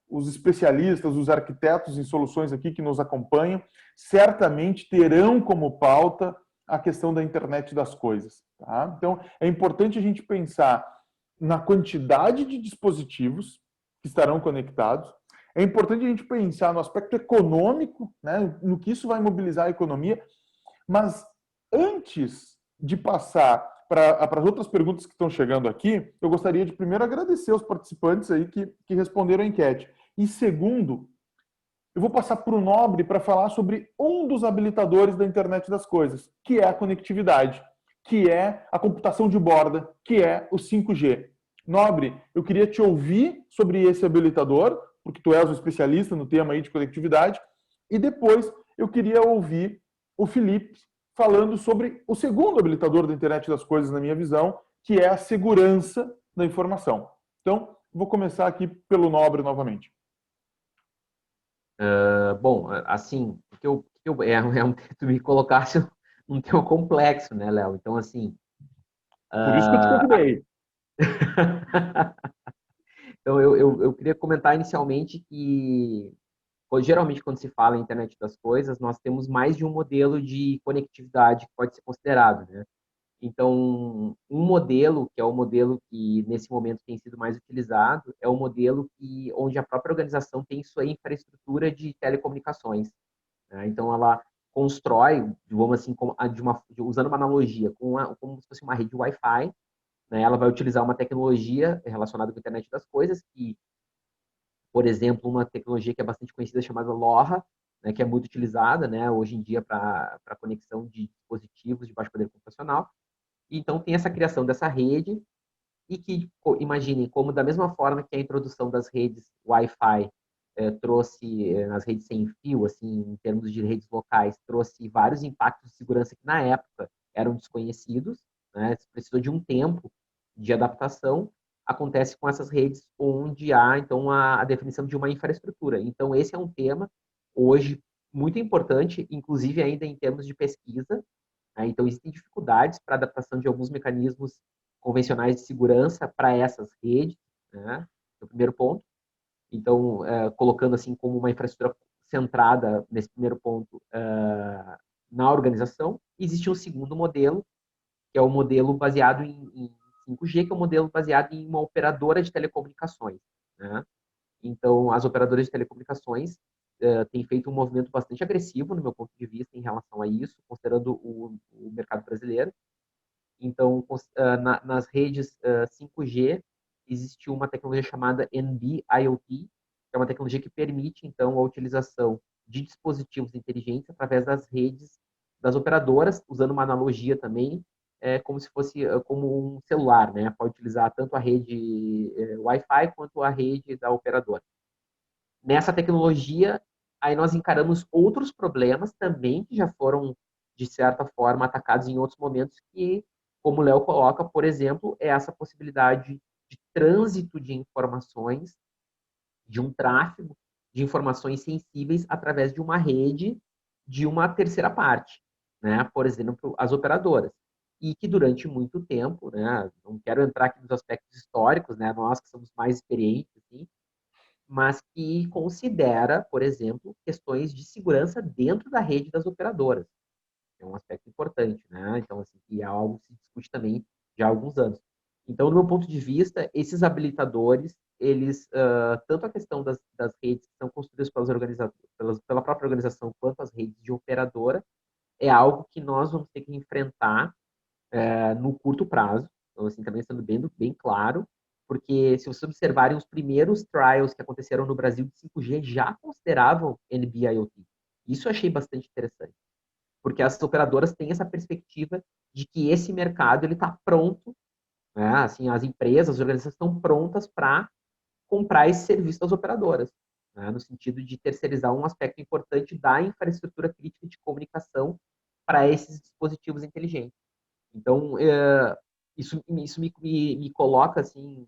Os especialistas, os arquitetos em soluções aqui que nos acompanham, certamente terão como pauta a questão da internet das coisas. Tá? Então, é importante a gente pensar na quantidade de dispositivos que estarão conectados. É importante a gente pensar no aspecto econômico, né, no que isso vai mobilizar a economia. Mas antes de passar para as outras perguntas que estão chegando aqui, eu gostaria de primeiro agradecer os participantes aí que responderam a enquete. E segundo, eu vou passar para o Nobre para falar sobre um dos habilitadores da internet das coisas, que é a conectividade, que é a computação de borda, que é o 5G. Nobre, eu queria te ouvir sobre esse habilitador, porque tu és um especialista no tema aí de conectividade, e depois eu queria ouvir o Felipe falando sobre o segundo habilitador da internet das coisas, na minha visão, que é a segurança da informação. Então, vou começar aqui pelo Nobre novamente. Bom, assim, tu me colocasse um tema complexo, né, Léo? Então, assim... Por isso que eu te convidei. Então, eu queria comentar inicialmente que, geralmente, quando se fala em internet das coisas, nós temos mais de um modelo de conectividade que pode ser considerado, né? Então, um modelo, que é o modelo que, nesse momento, tem sido mais utilizado, é o modelo onde a própria organização tem sua infraestrutura de telecomunicações, né? Então, ela constrói, digamos assim, usando uma analogia, como se fosse uma rede Wi-Fi, né? Ela vai utilizar uma tecnologia relacionada com a internet das coisas, que, por exemplo, uma tecnologia que é bastante conhecida chamada LoRa, né, que é muito utilizada, né, hoje em dia para conexão de dispositivos de baixo poder computacional. Então, tem essa criação dessa rede e que, imaginem, como da mesma forma que a introdução das redes Wi-Fi trouxe, nas redes sem fio, assim, em termos de redes locais, trouxe vários impactos de segurança que, na época, eram desconhecidos, né, precisou de um tempo de adaptação, acontece com essas redes onde há, então, a definição de uma infraestrutura. Então, esse é um tema, hoje, muito importante, inclusive ainda em termos de pesquisa, né? Então, existem dificuldades para a adaptação de alguns mecanismos convencionais de segurança para essas redes, né? No primeiro ponto. Então, colocando assim como uma infraestrutura centrada nesse primeiro ponto na organização. Existe um segundo modelo, que é o modelo baseado em 5G, que é o modelo baseado em uma operadora de telecomunicações, né? Então, as operadoras de telecomunicações têm feito um movimento bastante agressivo, no meu ponto de vista, em relação a isso, considerando o mercado brasileiro. Então, nas redes 5G, existe uma tecnologia chamada NB-IoT, que é uma tecnologia que permite, então, a utilização de dispositivos inteligentes através das redes das operadoras, usando uma analogia também, como se fosse como um celular, né? Pode utilizar tanto a rede Wi-Fi quanto a rede da operadora. Nessa tecnologia, aí nós encaramos outros problemas também que já foram, de certa forma, atacados em outros momentos, que, como o Léo coloca, por exemplo, é essa possibilidade de trânsito de informações, de um tráfego de informações sensíveis através de uma rede de uma terceira parte, né? Por exemplo, as operadoras. E que durante muito tempo, né? Não quero entrar aqui nos aspectos históricos, né? Nós que somos mais experientes, assim, mas que considera, por exemplo, questões de segurança dentro da rede das operadoras. É um aspecto importante, né? Então, assim, que é algo que se discute também já há alguns anos. Então, do meu ponto de vista, esses habilitadores, eles, tanto a questão das redes que são construídas pela própria organização, quanto as redes de operadora, é algo que nós vamos ter que enfrentar no curto prazo. Então, assim, também sendo bem claro, Porque, se vocês observarem, os primeiros trials que aconteceram no Brasil de 5G já consideravam NB-IoT. Isso eu achei bastante interessante. Porque as operadoras têm essa perspectiva de que esse mercado está pronto, né? Assim, as empresas, as organizações estão prontas para comprar esse serviço das operadoras, né? No sentido de terceirizar um aspecto importante da infraestrutura crítica de comunicação para esses dispositivos inteligentes. Então, isso me coloca, assim,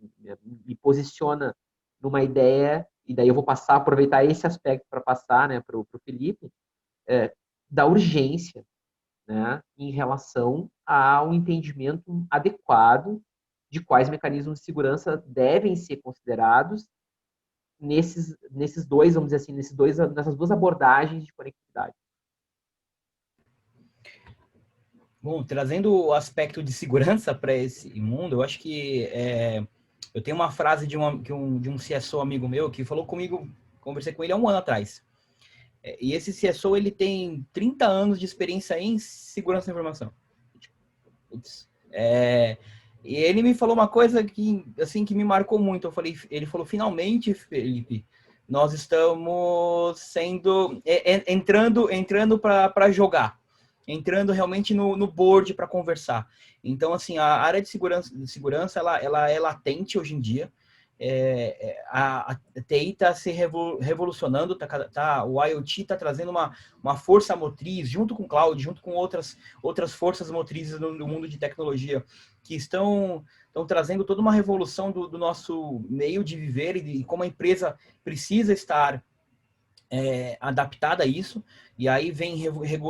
me posiciona numa ideia, e daí eu vou aproveitar esse aspecto para passar, né, para o Felipe, da urgência, né, em relação ao entendimento adequado de quais mecanismos de segurança devem ser considerados nesses dois, vamos dizer assim, nessas duas abordagens de conectividade. Bom, trazendo o aspecto de segurança para esse mundo, eu acho que eu tenho uma frase de um CSO amigo meu que falou comigo, conversei com ele há um ano atrás. E esse CSO, ele tem 30 anos de experiência em segurança da informação. E ele me falou uma coisa que, assim, que me marcou muito. Ele falou, finalmente, Felipe, nós estamos entrando para jogar. Entrando realmente no board para conversar. Então, assim, a área de segurança ela é latente hoje em dia. A TI está se revolucionando, o IoT está trazendo uma força motriz, junto com o cloud, junto com outras forças motrizes no mundo de tecnologia, que estão trazendo toda uma revolução do nosso meio de viver e como a empresa precisa estar adaptada a isso, e aí vem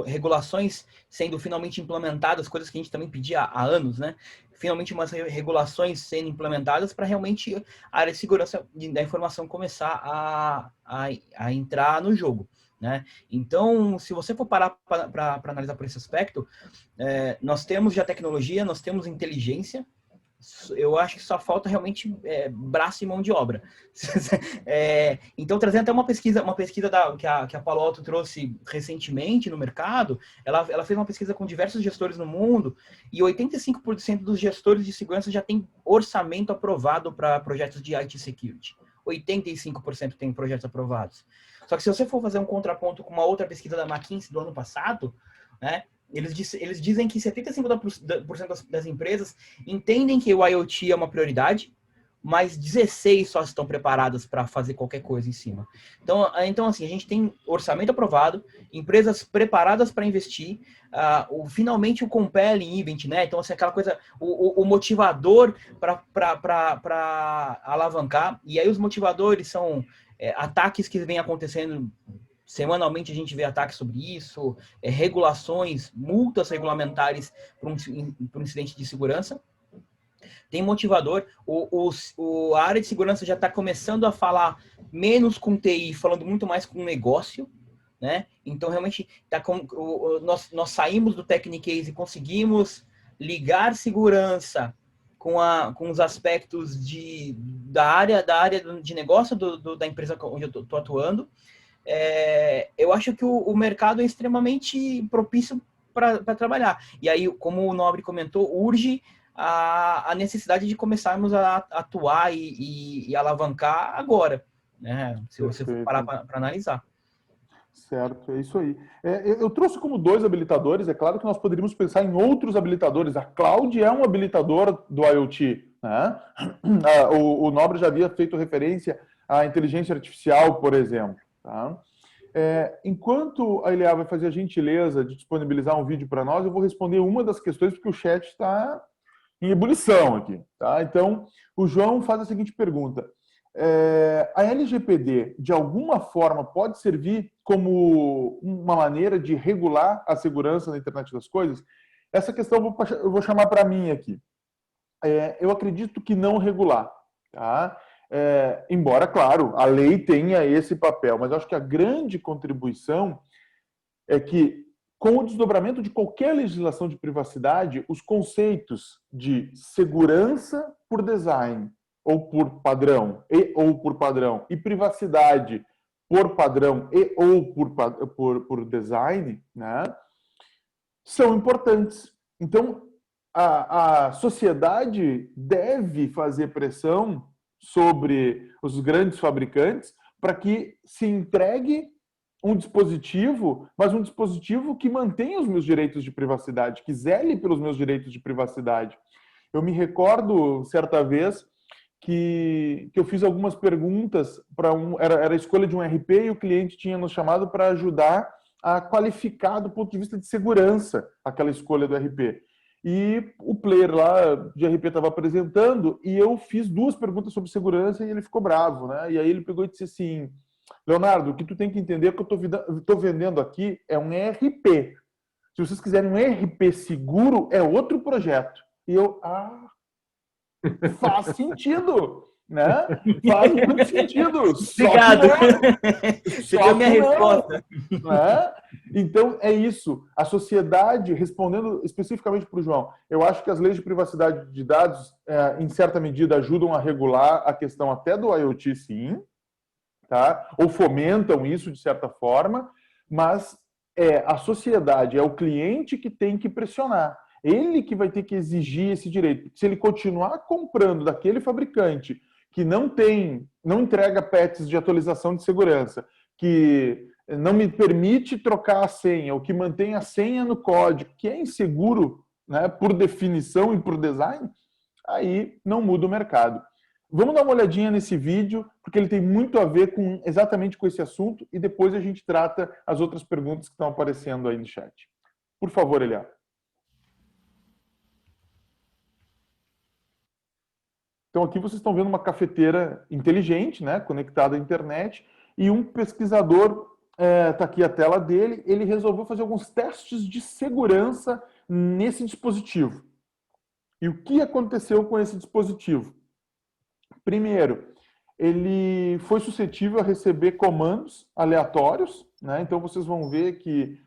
regulações sendo finalmente implementadas, coisas que a gente também pedia há anos, né? Finalmente umas regulações sendo implementadas para realmente a área de segurança da informação começar a entrar no jogo, né? Então, se você for parar para analisar por esse aspecto, nós temos já tecnologia, nós temos inteligência. Eu acho que só falta realmente braço e mão de obra. Então, trazendo até uma pesquisa que a Palo Alto trouxe recentemente no mercado, ela fez uma pesquisa com diversos gestores no mundo e 85% dos gestores de segurança já tem orçamento aprovado para projetos de IT Security. 85% tem projetos aprovados. Só que se você for fazer um contraponto com uma outra pesquisa da McKinsey do ano passado, né, eles dizem que 75% das empresas entendem que o IoT é uma prioridade, mas 16 só estão preparadas para fazer qualquer coisa em cima. Então, assim, a gente tem orçamento aprovado, empresas preparadas para investir, finalmente o compelling event, né? Então, assim, aquela coisa, o motivador para alavancar. E aí os motivadores são ataques que vêm acontecendo. Semanalmente a gente vê ataques sobre isso, regulações, multas regulamentares para um incidente de segurança. Tem motivador, a área de segurança já está começando a falar menos com TI, falando muito mais com negócio, né? Então, realmente, nós saímos do Technicase e conseguimos ligar segurança com os aspectos da área de negócio da empresa onde eu estou atuando. Eu acho que o mercado é extremamente propício para trabalhar. E aí, como o Nobre comentou, urge a necessidade de começarmos a atuar e alavancar agora, né? Se você for parar para analisar. Certo, é isso aí. Eu trouxe como 2 habilitadores, é claro que nós poderíamos pensar em outros habilitadores. A cloud é um habilitador do IoT, né? O Nobre já havia feito referência à inteligência artificial, por exemplo. Tá? Enquanto a Ilia vai fazer a gentileza de disponibilizar um vídeo para nós, eu vou responder uma das questões, porque o chat está em ebulição aqui. Tá? Então, o João faz a seguinte pergunta. A LGPD, de alguma forma, pode servir como uma maneira de regular a segurança na internet das coisas? Essa questão eu vou chamar para mim aqui. Eu acredito que não regular. Tá? Embora, claro, a lei tenha esse papel, mas eu acho que a grande contribuição é que, com o desdobramento de qualquer legislação de privacidade, os conceitos de segurança por design, ou por padrão, e privacidade por padrão ou por design, né, são importantes. Então, a sociedade deve fazer pressão sobre os grandes fabricantes para que se entregue um dispositivo, mas um dispositivo que mantenha os meus direitos de privacidade, que zele pelos meus direitos de privacidade. Eu me recordo, certa vez, que eu fiz algumas perguntas para era a escolha de um RP e o cliente tinha nos chamado para ajudar a qualificar do ponto de vista de segurança aquela escolha do RP. E o player lá de RP estava apresentando e eu fiz 2 perguntas sobre segurança e ele ficou bravo, né? E aí ele pegou e disse assim: Leonardo, o que tu tem que entender é que eu estou vendendo aqui é um ERP. Se vocês quiserem um ERP seguro, é outro projeto. E eu, faz sentido, né? Faz muito sentido. Obrigado. Você deu a minha resposta. Né? Então, é isso. A sociedade, respondendo especificamente para o João, eu acho que as leis de privacidade de dados, em certa medida, ajudam a regular a questão até do IoT, sim, tá? Ou fomentam isso, de certa forma, mas a sociedade, é o cliente que tem que pressionar. Ele que vai ter que exigir esse direito. Se ele continuar comprando daquele fabricante que não entrega patches de atualização de segurança, que não me permite trocar a senha, ou que mantém a senha no código, que é inseguro, né, por definição e por design, aí não muda o mercado. Vamos dar uma olhadinha nesse vídeo, porque ele tem muito a ver exatamente com esse assunto, e depois a gente trata as outras perguntas que estão aparecendo aí no chat. Por favor, Eliá. Então aqui vocês estão vendo uma cafeteira inteligente, né, conectada à internet, e um pesquisador, está aqui a tela dele, ele resolveu fazer alguns testes de segurança nesse dispositivo. E o que aconteceu com esse dispositivo? Primeiro, ele foi suscetível a receber comandos aleatórios, né? Então vocês vão ver que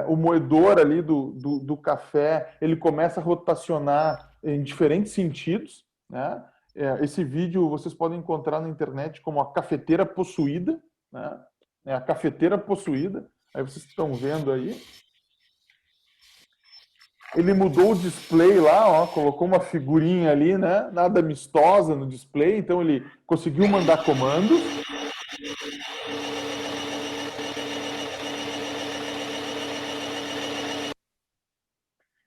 o moedor ali do café, ele começa a rotacionar em diferentes sentidos, né? Esse vídeo vocês podem encontrar na internet como a cafeteira possuída, né? A cafeteira possuída, aí vocês estão vendo aí. Ele mudou o display lá, ó, colocou uma figurinha ali, né? Nada amistosa no display, então ele conseguiu mandar comandos.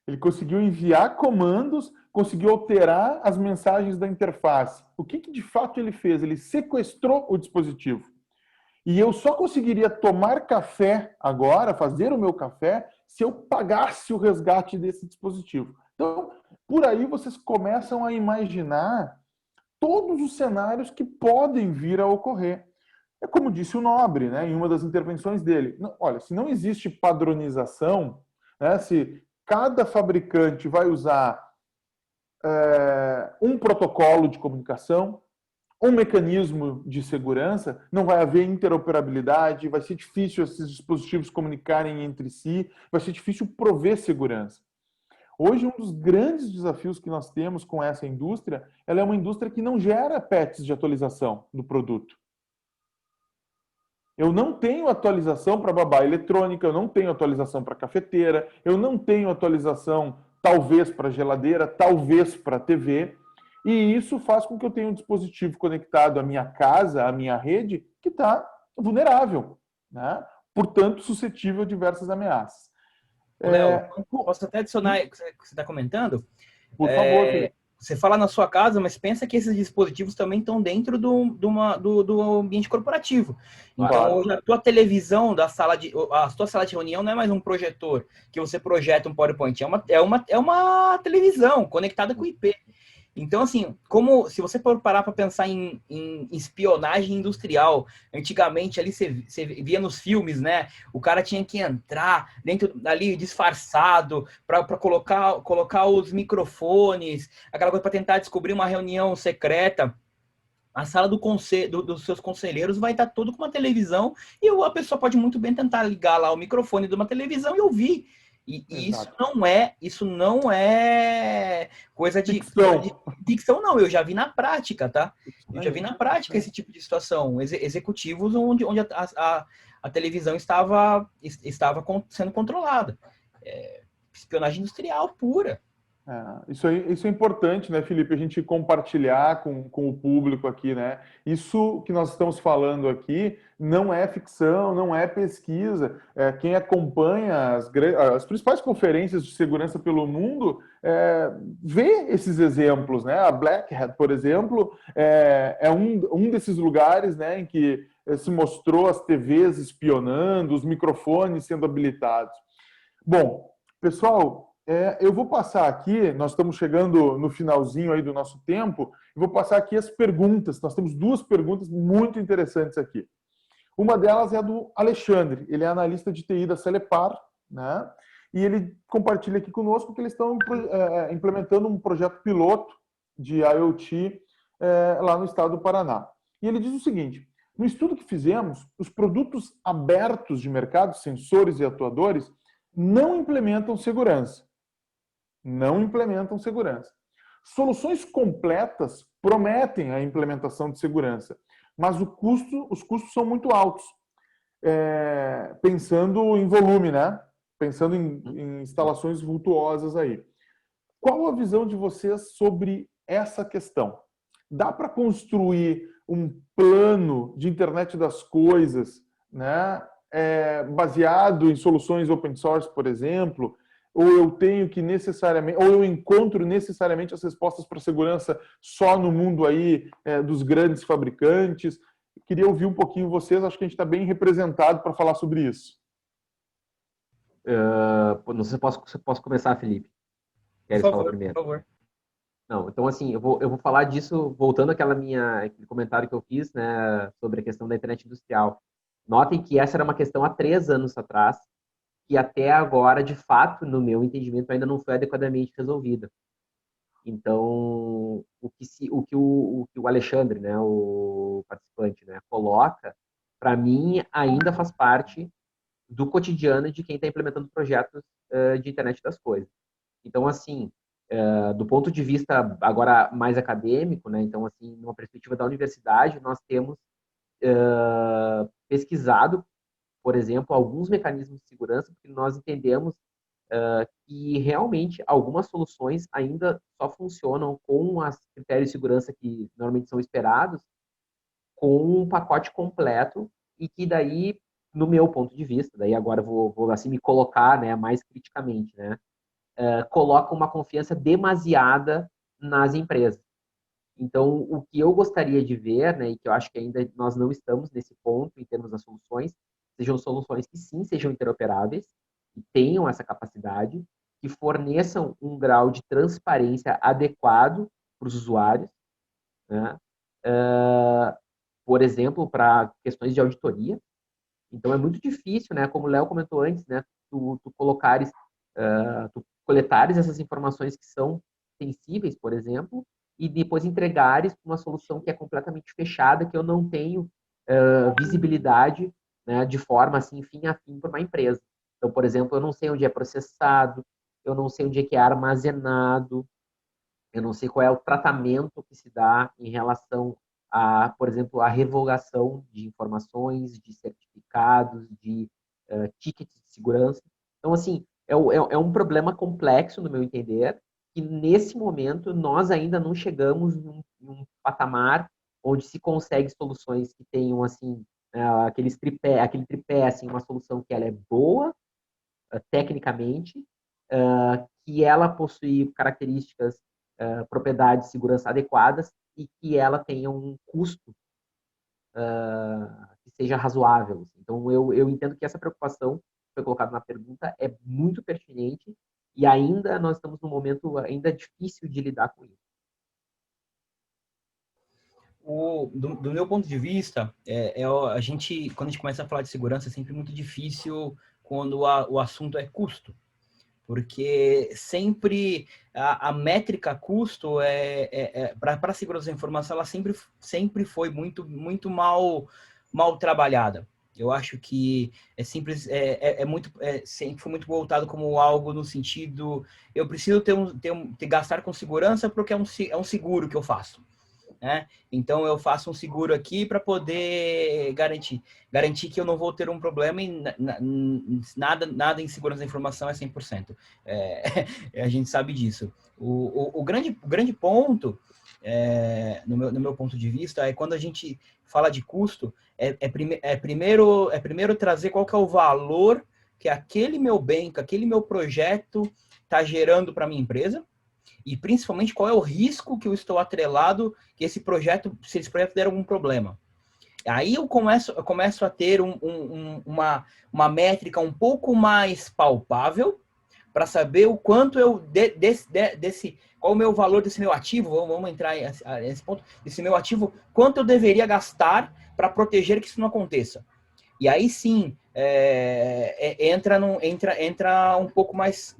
Ele conseguiu enviar comandos, conseguiu alterar as mensagens da interface. O que de fato ele fez? Ele sequestrou o dispositivo. E eu só conseguiria tomar café agora, fazer o meu café, se eu pagasse o resgate desse dispositivo. Então, por aí vocês começam a imaginar todos os cenários que podem vir a ocorrer. É como disse o Nobre, né, em uma das intervenções dele. Olha, se não existe padronização, né, se cada fabricante vai usar um protocolo de comunicação, um mecanismo de segurança, não vai haver interoperabilidade, vai ser difícil esses dispositivos comunicarem entre si, vai ser difícil prover segurança. Hoje, um dos grandes desafios que nós temos com essa indústria, ela é uma indústria que não gera patches de atualização do produto. Eu não tenho atualização para babá eletrônica, eu não tenho atualização para cafeteira, eu não tenho atualização, talvez, para geladeira, talvez para TV. E isso faz com que eu tenha um dispositivo conectado à minha casa, à minha rede, que está vulnerável, né? Portanto, suscetível a diversas ameaças. Léo, posso até adicionar o que você está comentando? Por favor. Você fala na sua casa, mas pensa que esses dispositivos também estão dentro do ambiente corporativo. Então, hoje, a tua televisão a tua sala de reunião não é mais um projetor que você projeta um PowerPoint, é uma televisão conectada com IP. Então, assim, se você for parar para pensar em espionagem industrial, antigamente ali você via nos filmes, né? O cara tinha que entrar dentro ali disfarçado para colocar os microfones, aquela coisa para tentar descobrir uma reunião secreta. A sala dos seus conselheiros vai estar todo com uma televisão e a pessoa pode muito bem tentar ligar lá o microfone de uma televisão e ouvir. E isso não é coisa de ficção, não. Eu já vi na prática, tá? Eu já vi na prática esse tipo de situação. Executivos onde a televisão estava sendo controlada. Espionagem industrial pura. Isso é importante, né, Felipe? A gente compartilhar com o público aqui, né? Isso que nós estamos falando aqui não é ficção, não é pesquisa. Quem acompanha as principais conferências de segurança pelo mundo vê esses exemplos, né? A Black Hat, por exemplo, é um desses lugares, né, em que se mostrou as TVs espionando, os microfones sendo habilitados. Bom, pessoal, eu vou passar aqui, nós estamos chegando no finalzinho aí do nosso tempo, eu vou passar aqui as perguntas. Nós temos duas perguntas muito interessantes aqui. Uma delas é a do Alexandre, ele é analista de TI da Celepar, né? E ele compartilha aqui conosco que eles estão implementando um projeto piloto de IoT lá no estado do Paraná. E ele diz o seguinte: no estudo que fizemos, os produtos abertos de mercado, sensores e atuadores, não implementam segurança. Não implementam segurança. Soluções completas prometem a implementação de segurança, mas os custos são muito altos. Pensando em volume, né? Pensando em instalações vultuosas aí. Qual a visão de vocês sobre essa questão? Dá para construir um plano de internet das coisas, né? Baseado em soluções open source, por exemplo, ou eu tenho que necessariamente, ou eu encontro necessariamente as respostas para segurança só no mundo aí dos grandes fabricantes? Queria ouvir um pouquinho vocês, acho que a gente está bem representado para falar sobre isso. Não sei se posso começar, Felipe. Queres falar primeiro? Por favor. Não, então assim, eu vou falar disso, voltando aquele comentário que eu fiz, né, sobre a questão da internet industrial. Notem que essa era uma questão há 3 anos atrás, que até agora, de fato, no meu entendimento, ainda não foi adequadamente resolvida. Então, o que o Alexandre, né, o participante, né, coloca, para mim, ainda faz parte do cotidiano de quem está implementando projetos de internet das coisas. Então, assim, do ponto de vista agora mais acadêmico, né, então, assim, numa perspectiva da universidade, nós temos pesquisado, por exemplo, alguns mecanismos de segurança, porque nós entendemos que realmente algumas soluções ainda só funcionam com os critérios de segurança que normalmente são esperados, com um pacote completo e que daí, no meu ponto de vista, daí agora vou assim me colocar, né, mais criticamente, né, coloca uma confiança demasiada nas empresas. Então, o que eu gostaria de ver, né, e que eu acho que ainda nós não estamos nesse ponto em termos das soluções, sejam soluções que sim sejam interoperáveis, que tenham essa capacidade, que forneçam um grau de transparência adequado para os usuários, né? Por exemplo, para questões de auditoria. Então, é muito difícil, né, como o Léo comentou antes, né, tu coletares essas informações que são sensíveis, por exemplo, e depois entregares uma solução que é completamente fechada, que eu não tenho visibilidade, né, de forma assim, fim a fim para uma empresa. Então, por exemplo, eu não sei onde é processado, eu não sei onde é que é armazenado, eu não sei qual é o tratamento que se dá em relação a, por exemplo, a revogação de informações, de certificados, de tickets de segurança. Então, assim, é um problema complexo, no meu entender, que nesse momento nós ainda não chegamos num patamar onde se consegue soluções que tenham, assim, aquele tripé, assim, uma solução que ela é boa, tecnicamente, que ela possui características, propriedades de segurança adequadas e que ela tenha um custo que seja razoável. Então, eu entendo que essa preocupação que foi colocada na pergunta é muito pertinente e ainda nós estamos num momento ainda difícil de lidar com isso. Do meu ponto de vista, quando a gente começa a falar de segurança, é sempre muito difícil quando o assunto é custo. Porque sempre a métrica custo para a segurança da informação, ela sempre foi muito mal trabalhada. Eu acho que sempre foi muito voltado como algo no sentido, eu preciso gastar com segurança porque é um seguro que eu faço. né? Então eu faço um seguro aqui para poder garantir que eu não vou ter um problema e nada em segurança da informação é 100%. A gente sabe disso. O grande ponto, no meu ponto de vista, é quando a gente fala de custo, primeiro trazer qual que é o valor que aquele meu bem, que aquele meu projeto está gerando para a minha empresa, e principalmente qual é o risco que eu estou atrelado que se esse projeto der algum problema. Aí eu começo a ter uma métrica um pouco mais palpável para saber o quanto qual o meu valor desse meu ativo, vamos entrar nesse ponto, desse meu ativo, quanto eu deveria gastar para proteger que isso não aconteça. E aí sim, entra um pouco mais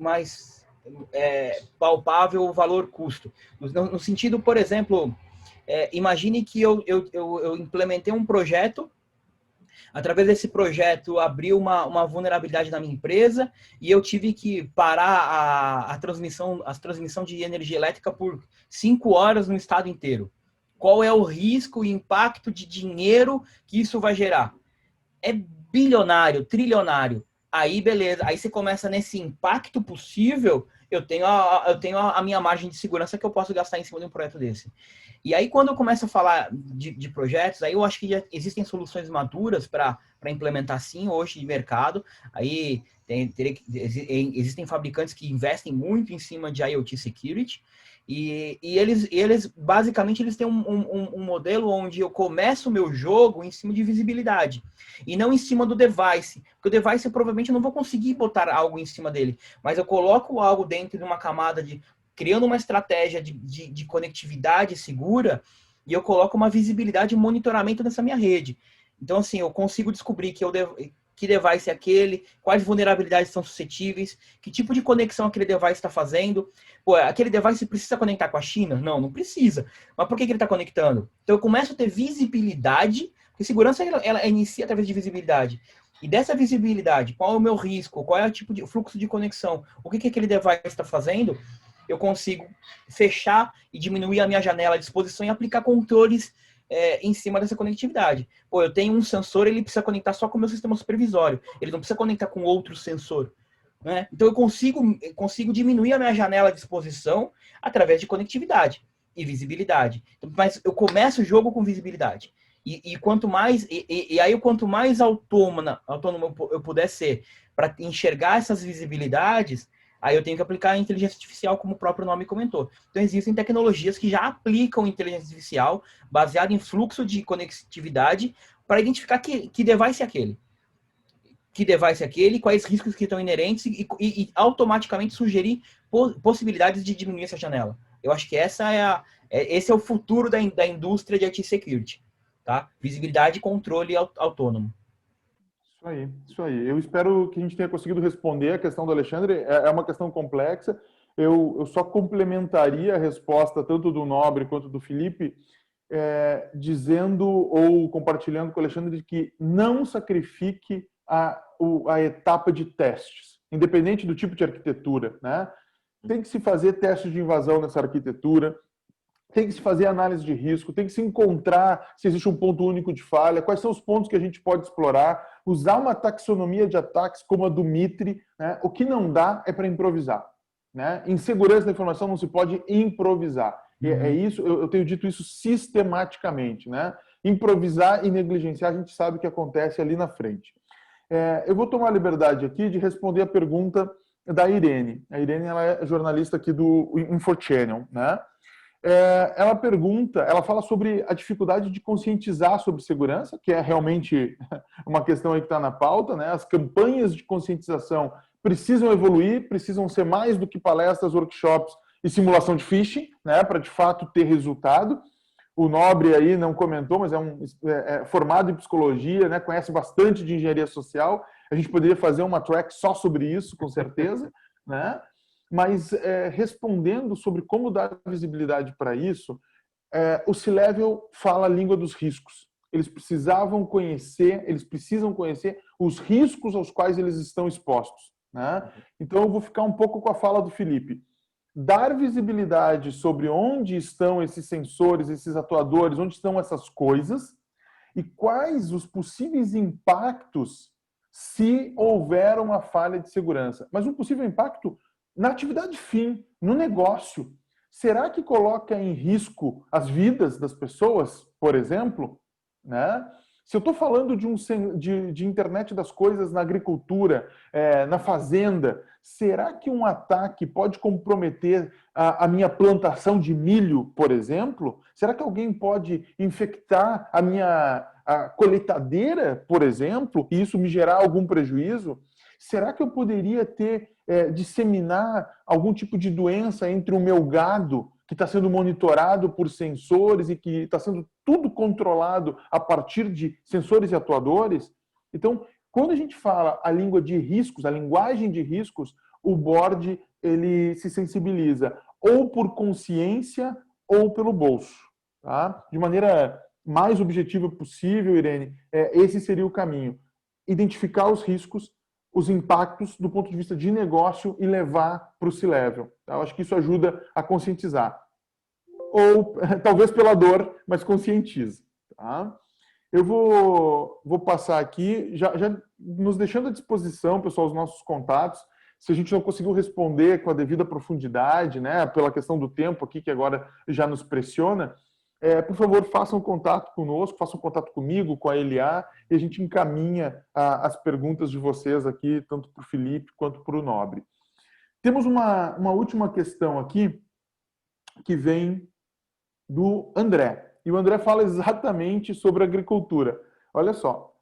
palpável o valor-custo. No sentido, por exemplo, imagine que eu implementei um projeto, através desse projeto abriu uma vulnerabilidade na minha empresa e eu tive que parar a transmissão de energia elétrica por 5 horas no estado inteiro. Qual é o risco e impacto de dinheiro que isso vai gerar? É bilionário, trilionário. Aí, beleza. Aí você começa nesse impacto possível, eu tenho a minha margem de segurança que eu posso gastar em cima de um projeto desse. E aí, quando eu começo a falar de projetos, aí eu acho que já existem soluções maduras para implementar sim hoje de mercado. Aí existem fabricantes que investem muito em cima de IoT Security. E eles basicamente eles têm um modelo onde eu começo o meu jogo em cima de visibilidade e não em cima do device, porque o device eu provavelmente não vou conseguir botar algo em cima dele, mas eu coloco algo dentro de uma camada criando uma estratégia de conectividade segura e eu coloco uma visibilidade e monitoramento nessa minha rede. Então assim, eu consigo descobrir que device é aquele, quais vulnerabilidades são suscetíveis, que tipo de conexão aquele device está fazendo. Pô, aquele device precisa conectar com a China? Não precisa. Mas por que ele está conectando? Então eu começo a ter visibilidade, porque segurança ela inicia através de visibilidade. E dessa visibilidade, qual é o meu risco, qual é o tipo de fluxo de conexão, o que aquele device está fazendo, eu consigo fechar e diminuir a minha janela de exposição e aplicar controles em cima dessa conectividade. Pô, eu tenho um sensor, ele precisa conectar só com o meu sistema supervisório. Ele não precisa conectar com outro sensor. Né? Então, eu consigo diminuir a minha janela de exposição através de conectividade e visibilidade. Mas eu começo o jogo com visibilidade. E quanto mais autônomo eu puder ser para enxergar essas visibilidades, aí eu tenho que aplicar a inteligência artificial, como o próprio nome comentou. Então, existem tecnologias que já aplicam inteligência artificial baseada em fluxo de conectividade para identificar que device é aquele. Que device é aquele, quais riscos que estão inerentes e automaticamente sugerir possibilidades de diminuir essa janela. Eu acho que esse é o futuro da indústria de IT Security. Tá? Visibilidade e controle autônomo. Isso aí. Eu espero que a gente tenha conseguido responder a questão do Alexandre. É uma questão complexa. Eu só complementaria a resposta tanto do Nobre quanto do Felipe, dizendo ou compartilhando com o Alexandre de que não sacrifique a etapa de testes, independente do tipo de arquitetura. Né? Tem que se fazer testes de invasão nessa arquitetura, tem que se fazer análise de risco, tem que se encontrar se existe um ponto único de falha, quais são os pontos que a gente pode explorar, usar uma taxonomia de ataques como a do Mitre. Né? O que não dá é para improvisar. Né? Em segurança da informação não se pode improvisar. É isso, eu tenho dito isso sistematicamente. Né? Improvisar e negligenciar, a gente sabe o que acontece ali na frente. Eu vou tomar a liberdade aqui de responder a pergunta da Irene. A Irene ela é jornalista aqui do InfoChannel, né? Ela fala sobre a dificuldade de conscientizar sobre segurança, que é realmente uma questão aí que está na pauta, né? As campanhas de conscientização precisam evoluir, precisam ser mais do que palestras, workshops e simulação de phishing, né? Para de fato ter resultado. O Nobre aí não comentou, mas é formado em psicologia, né? Conhece bastante de engenharia social. A gente poderia fazer uma track só sobre isso, com certeza, né? Mas respondendo sobre como dar visibilidade para isso, o C-Level fala a língua dos riscos. Eles precisam conhecer os riscos aos quais eles estão expostos. Né? Então eu vou ficar um pouco com a fala do Felipe. dar visibilidade sobre onde estão esses sensores, esses atuadores, onde estão essas coisas e quais os possíveis impactos se houver uma falha de segurança. Mas um possível impacto na atividade fim, no negócio. Será que coloca em risco as vidas das pessoas, por exemplo? Né? Se eu estou falando de internet das coisas na agricultura, na fazenda, será que um ataque pode comprometer a minha plantação de milho, por exemplo? Será que alguém pode infectar a minha colheitadeira, por exemplo, e isso me gerar algum prejuízo? Será que eu poderia disseminar algum tipo de doença entre o meu gado, que está sendo monitorado por sensores e que está sendo tudo controlado a partir de sensores e atuadores? Então, quando a gente fala a língua de riscos, a linguagem de riscos, o board ele se sensibiliza ou por consciência ou pelo bolso. Tá? De maneira mais objetiva possível, Irene, esse seria o caminho. Identificar os riscos, os impactos do ponto de vista de negócio e levar para o C-Level. Tá? Eu acho que isso ajuda a conscientizar. Ou, talvez pela dor, mas conscientiza. Tá? Eu vou passar aqui, já nos deixando à disposição, pessoal, os nossos contatos. Se a gente não conseguiu responder com a devida profundidade, né, pela questão do tempo aqui, que agora já nos pressiona, por favor, façam contato conosco, façam contato comigo, com a LA, e a gente encaminha as perguntas de vocês aqui, tanto para o Felipe quanto para o Nobre. Temos uma última questão aqui, que vem do André. E o André fala exatamente sobre agricultura. Olha só,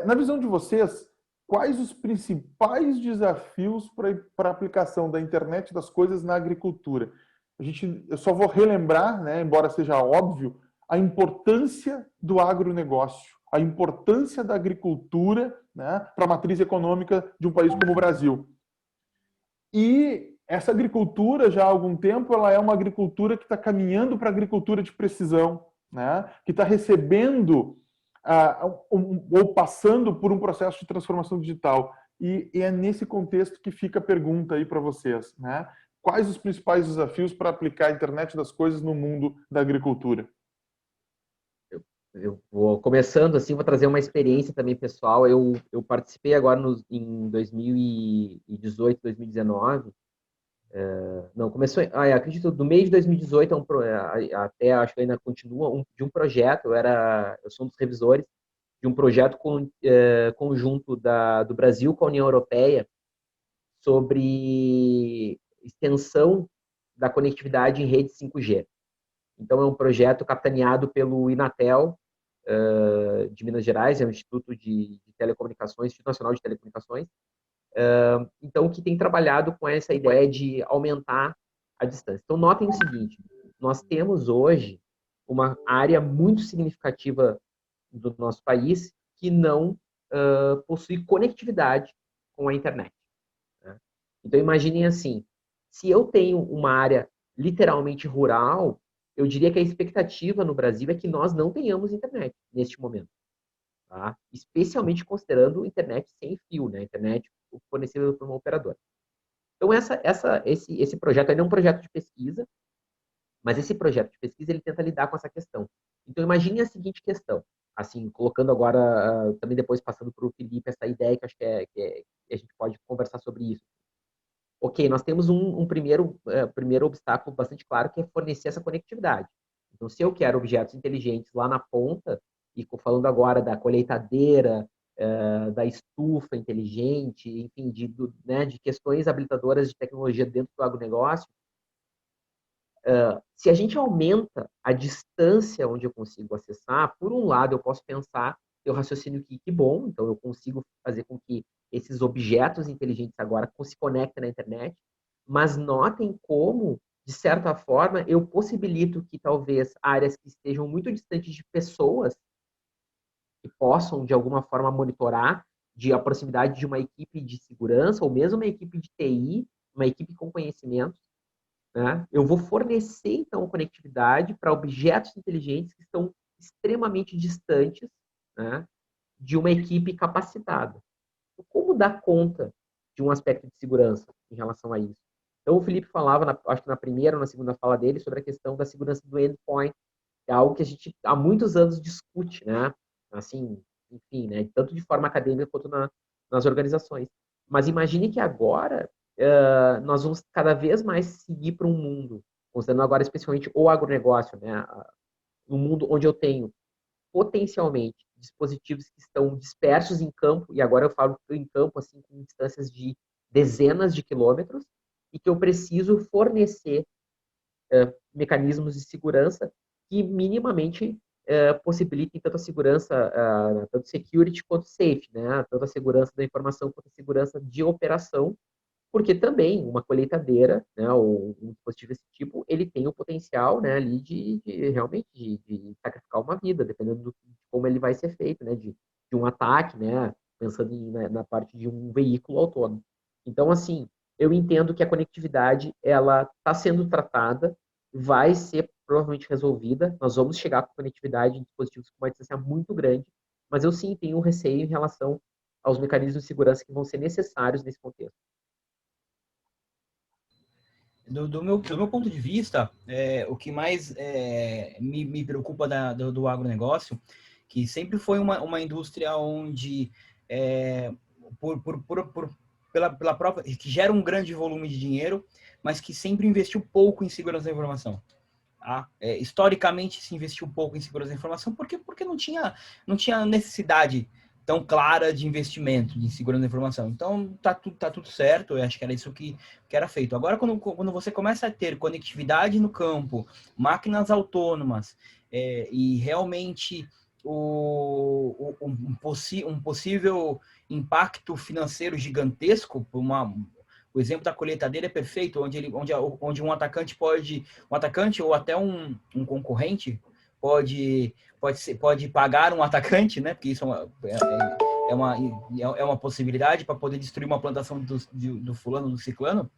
na visão de vocês, quais os principais desafios para a aplicação da internet das coisas na agricultura? Eu só vou relembrar, né, embora seja óbvio, a importância do agronegócio, a importância da agricultura, né, para a matriz econômica de um país como o Brasil. E essa agricultura, já há algum tempo, ela é uma agricultura que está caminhando para a agricultura de precisão, né, que está recebendo ou passando por um processo de transformação digital. E é nesse contexto que fica a pergunta aí para vocês, né? Quais os principais desafios para aplicar a internet das coisas no mundo da agricultura? Eu vou começando assim, vou trazer uma experiência também pessoal. Eu participei agora em 2018, 2019. Não, começou, acredito, do mês de 2018 até, acho que ainda continua, de um projeto. Eu sou um dos revisores de um projeto conjunto do Brasil com a União Europeia sobre extensão da conectividade em rede 5G. Então, é um projeto capitaneado pelo Inatel, de Minas Gerais, é um Instituto de Telecomunicações, Instituto Nacional de Telecomunicações, então, que tem trabalhado com essa ideia de aumentar a distância. Então, notem o seguinte, nós temos hoje uma área muito significativa do nosso país que não possui conectividade com a internet. Né? Então, imaginem assim, se eu tenho uma área literalmente rural, eu diria que a expectativa no Brasil é que nós não tenhamos internet neste momento. Tá? Especialmente considerando internet sem fio, né? Internet fornecida por uma operadora. Então, esse projeto ainda é um projeto de pesquisa, mas esse projeto de pesquisa ele tenta lidar com essa questão. Então, imagine a seguinte questão, assim, colocando agora, também depois passando para o Felipe, essa ideia que eu acho que a gente pode conversar sobre isso. Ok, nós temos um primeiro obstáculo bastante claro, que é fornecer essa conectividade. Então, se eu quero objetos inteligentes lá na ponta, e falando agora da colheitadeira, da estufa inteligente, enfim, de questões habilitadoras de tecnologia dentro do agronegócio, se a gente aumenta a distância onde eu consigo acessar, por um lado, eu posso pensar, eu raciocínio que bom, então eu consigo fazer com que esses objetos inteligentes agora se conectem na internet, mas notem como, de certa forma, eu possibilito que talvez áreas que estejam muito distantes de pessoas, que possam, de alguma forma, monitorar a proximidade de uma equipe de segurança, ou mesmo uma equipe de TI, uma equipe com conhecimentos, né? Eu vou fornecer, então, conectividade para objetos inteligentes que estão extremamente distantes, né, de uma equipe capacitada. Como dar conta de um aspecto de segurança em relação a isso? Então, o Felipe falava, acho que na primeira ou na segunda fala dele, sobre a questão da segurança do endpoint, que é algo que a gente há muitos anos discute, né? Assim, enfim, né? Tanto de forma acadêmica quanto nas organizações. Mas imagine que agora nós vamos cada vez mais seguir para um mundo, considerando agora especialmente o agronegócio, né? Um mundo onde eu tenho potencialmente dispositivos que estão dispersos em campo, e agora eu falo em campo assim com distâncias de dezenas de quilômetros, e que eu preciso fornecer mecanismos de segurança que minimamente possibilitem tanto a segurança, tanto security quanto safe, né? Tanto a segurança da informação quanto a segurança de operação, porque também uma colheitadeira, né, ou um dispositivo desse tipo, ele tem o potencial, né, ali de realmente de sacrificar uma vida, dependendo de como ele vai ser feito, né, de um ataque, né, pensando na parte de um veículo autônomo. Então, assim, eu entendo que a conectividade, ela está sendo tratada, vai ser provavelmente resolvida, nós vamos chegar com conectividade em dispositivos com uma distância muito grande, mas eu sim tenho um receio em relação aos mecanismos de segurança que vão ser necessários nesse contexto. Do meu ponto de vista, o que mais me preocupa do agronegócio, que sempre foi uma indústria onde, pela própria, que gera um grande volume de dinheiro, mas que sempre investiu pouco em segurança da informação. Tá? Historicamente, se investiu pouco em segurança da informação, porque não tinha necessidade tão clara de investimento em segurança da informação. Então, tá tudo certo, eu acho que era isso que era feito. Agora, quando você começa a ter conectividade no campo, máquinas autônomas, e realmente um possível impacto financeiro gigantesco, o exemplo da colheitadeira é perfeito, onde um atacante ou até um concorrente pode pagar um atacante, né? Porque isso é uma possibilidade para poder destruir uma plantação do fulano, do ciclano,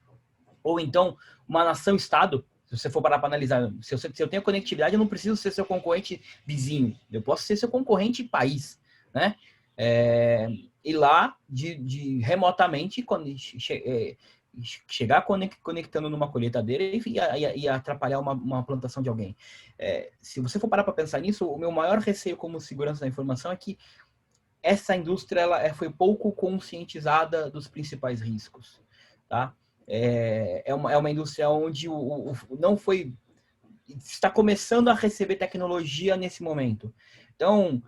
ou então uma nação-estado. Se você for parar para analisar, se eu tenho conectividade, eu não preciso ser seu concorrente vizinho, eu posso ser seu concorrente país, né? E lá, remotamente, chegar conectando numa colheitadeira e atrapalhar uma plantação de alguém. Se você for parar para pensar nisso, o meu maior receio como segurança da informação é que essa indústria foi pouco conscientizada dos principais riscos, tá? É uma indústria onde não foi... está começando a receber tecnologia nesse momento. Então,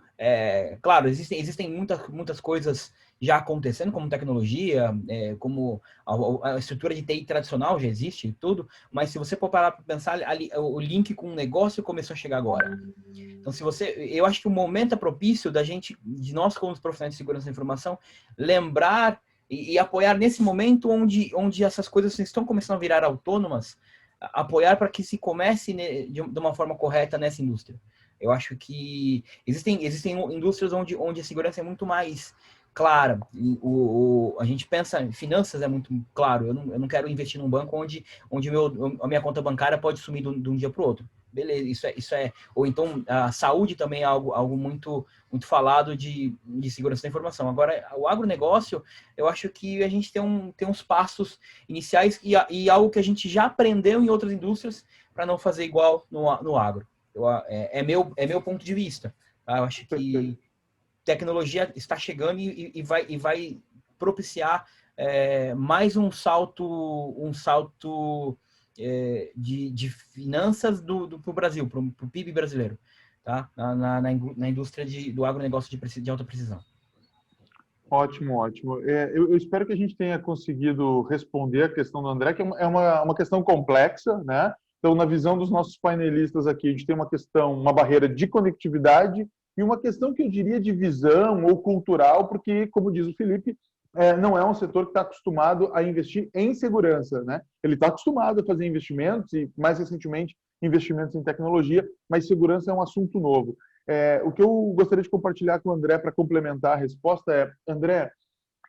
claro, existem muitas coisas já acontecendo, como tecnologia, como a estrutura de TI tradicional já existe, tudo, mas se você for parar para pensar, o link com o negócio começou a chegar agora. Então, eu acho que o momento é propício de nós como profissionais de segurança da informação, lembrar e apoiar nesse momento onde essas coisas estão começando a virar autônomas, apoiar para que se comece de uma forma correta nessa indústria. Eu acho que existem indústrias onde a segurança é muito mais clara. A gente pensa em finanças, é muito claro. Eu não quero investir num banco onde a minha conta bancária pode sumir de um dia para o outro. Beleza, isso é. Ou então a saúde também é algo muito, muito falado de segurança da informação. Agora, o agronegócio, eu acho que a gente tem uns passos iniciais e algo que a gente já aprendeu em outras indústrias para não fazer igual no agro. É meu ponto de vista. Tá? Eu acho que tecnologia está chegando e vai propiciar mais um salto de finanças pro Brasil, pro PIB brasileiro, tá? Na indústria do agronegócio de alta precisão. Ótimo, ótimo. Eu espero que a gente tenha conseguido responder a questão do André, que é uma questão complexa, né? Então, na visão dos nossos painelistas aqui, a gente tem uma barreira de conectividade e uma questão que eu diria de visão ou cultural, porque, como diz o Felipe, não é um setor que está acostumado a investir em segurança, né? Ele está acostumado a fazer investimentos e, mais recentemente, investimentos em tecnologia, mas segurança é um assunto novo. O que eu gostaria de compartilhar com o André para complementar a resposta é, André,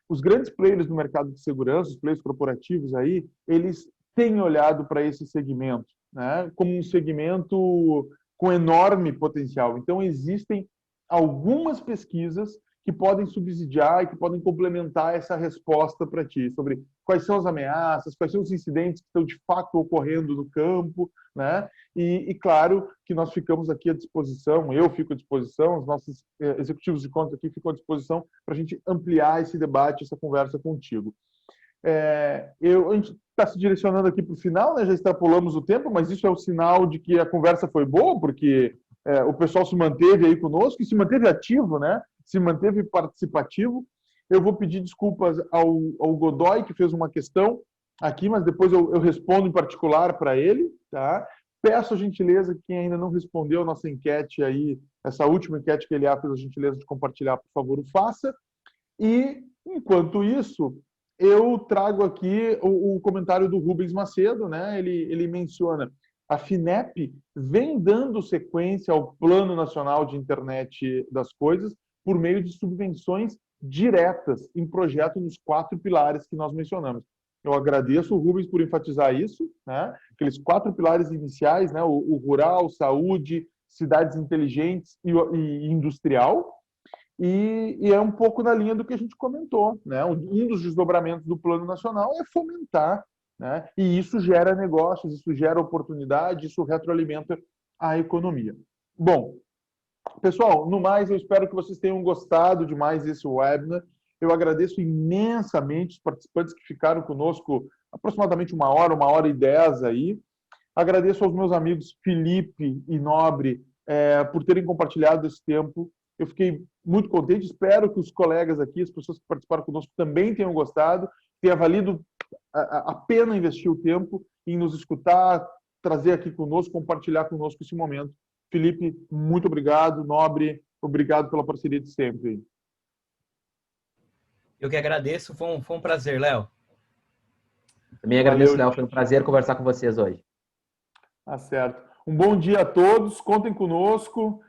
os grandes players do mercado de segurança, os players corporativos aí, eles têm olhado para esse segmento, né, como um segmento com enorme potencial. Então, existem algumas pesquisas que podem subsidiar e que podem complementar essa resposta para ti, sobre quais são as ameaças, quais são os incidentes que estão de fato ocorrendo no campo, né? E claro que nós ficamos aqui à disposição, eu fico à disposição, os nossos executivos de contas aqui ficam à disposição para a gente ampliar esse debate, essa conversa contigo. A gente está se direcionando aqui para o final, né? Já extrapolamos o tempo, mas isso é o sinal de que a conversa foi boa, porque o pessoal se manteve aí conosco e se manteve ativo, né? Se manteve participativo. Eu vou pedir desculpas ao Godoy, que fez uma questão aqui, mas depois eu respondo em particular para ele, tá? Peço a gentileza que quem ainda não respondeu a nossa enquete aí, essa última enquete que ele fez a gentileza de compartilhar, por favor, o faça. E, enquanto isso, eu trago aqui o comentário do Rubens Macedo, né? Ele menciona: a FINEP vem dando sequência ao Plano Nacional de Internet das Coisas por meio de subvenções diretas em projeto nos 4 pilares que nós mencionamos. Eu agradeço o Rubens por enfatizar isso, né? Aqueles 4 pilares iniciais, né? O rural, saúde, cidades inteligentes e industrial. E é um pouco na linha do que a gente comentou, né? Um dos desdobramentos do Plano Nacional é fomentar, né? E isso gera negócios, isso gera oportunidade, isso retroalimenta a economia. Bom, pessoal, no mais, eu espero que vocês tenham gostado de mais esse webinar. Eu agradeço imensamente os participantes que ficaram conosco aproximadamente 1 hora e 10 aí. Agradeço aos meus amigos Felipe e Nobre por terem compartilhado esse tempo. Eu fiquei muito contente, espero que os colegas aqui, as pessoas que participaram conosco também tenham gostado, tenha valido a pena investir o tempo em nos escutar, trazer aqui conosco, compartilhar conosco esse momento. Felipe, muito obrigado. Nobre, obrigado pela parceria de sempre. Eu que agradeço, foi um prazer, Léo. Também agradeço, Léo, foi um prazer conversar com vocês hoje. Tá certo. Um bom dia a todos, contem conosco.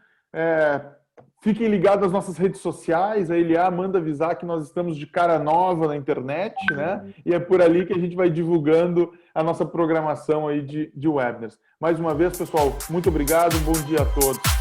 Fiquem ligados às nossas redes sociais. A Eliá manda avisar que nós estamos de cara nova na internet, né? E é por ali que a gente vai divulgando a nossa programação aí de webinars. Mais uma vez, pessoal, muito obrigado. Um bom dia a todos.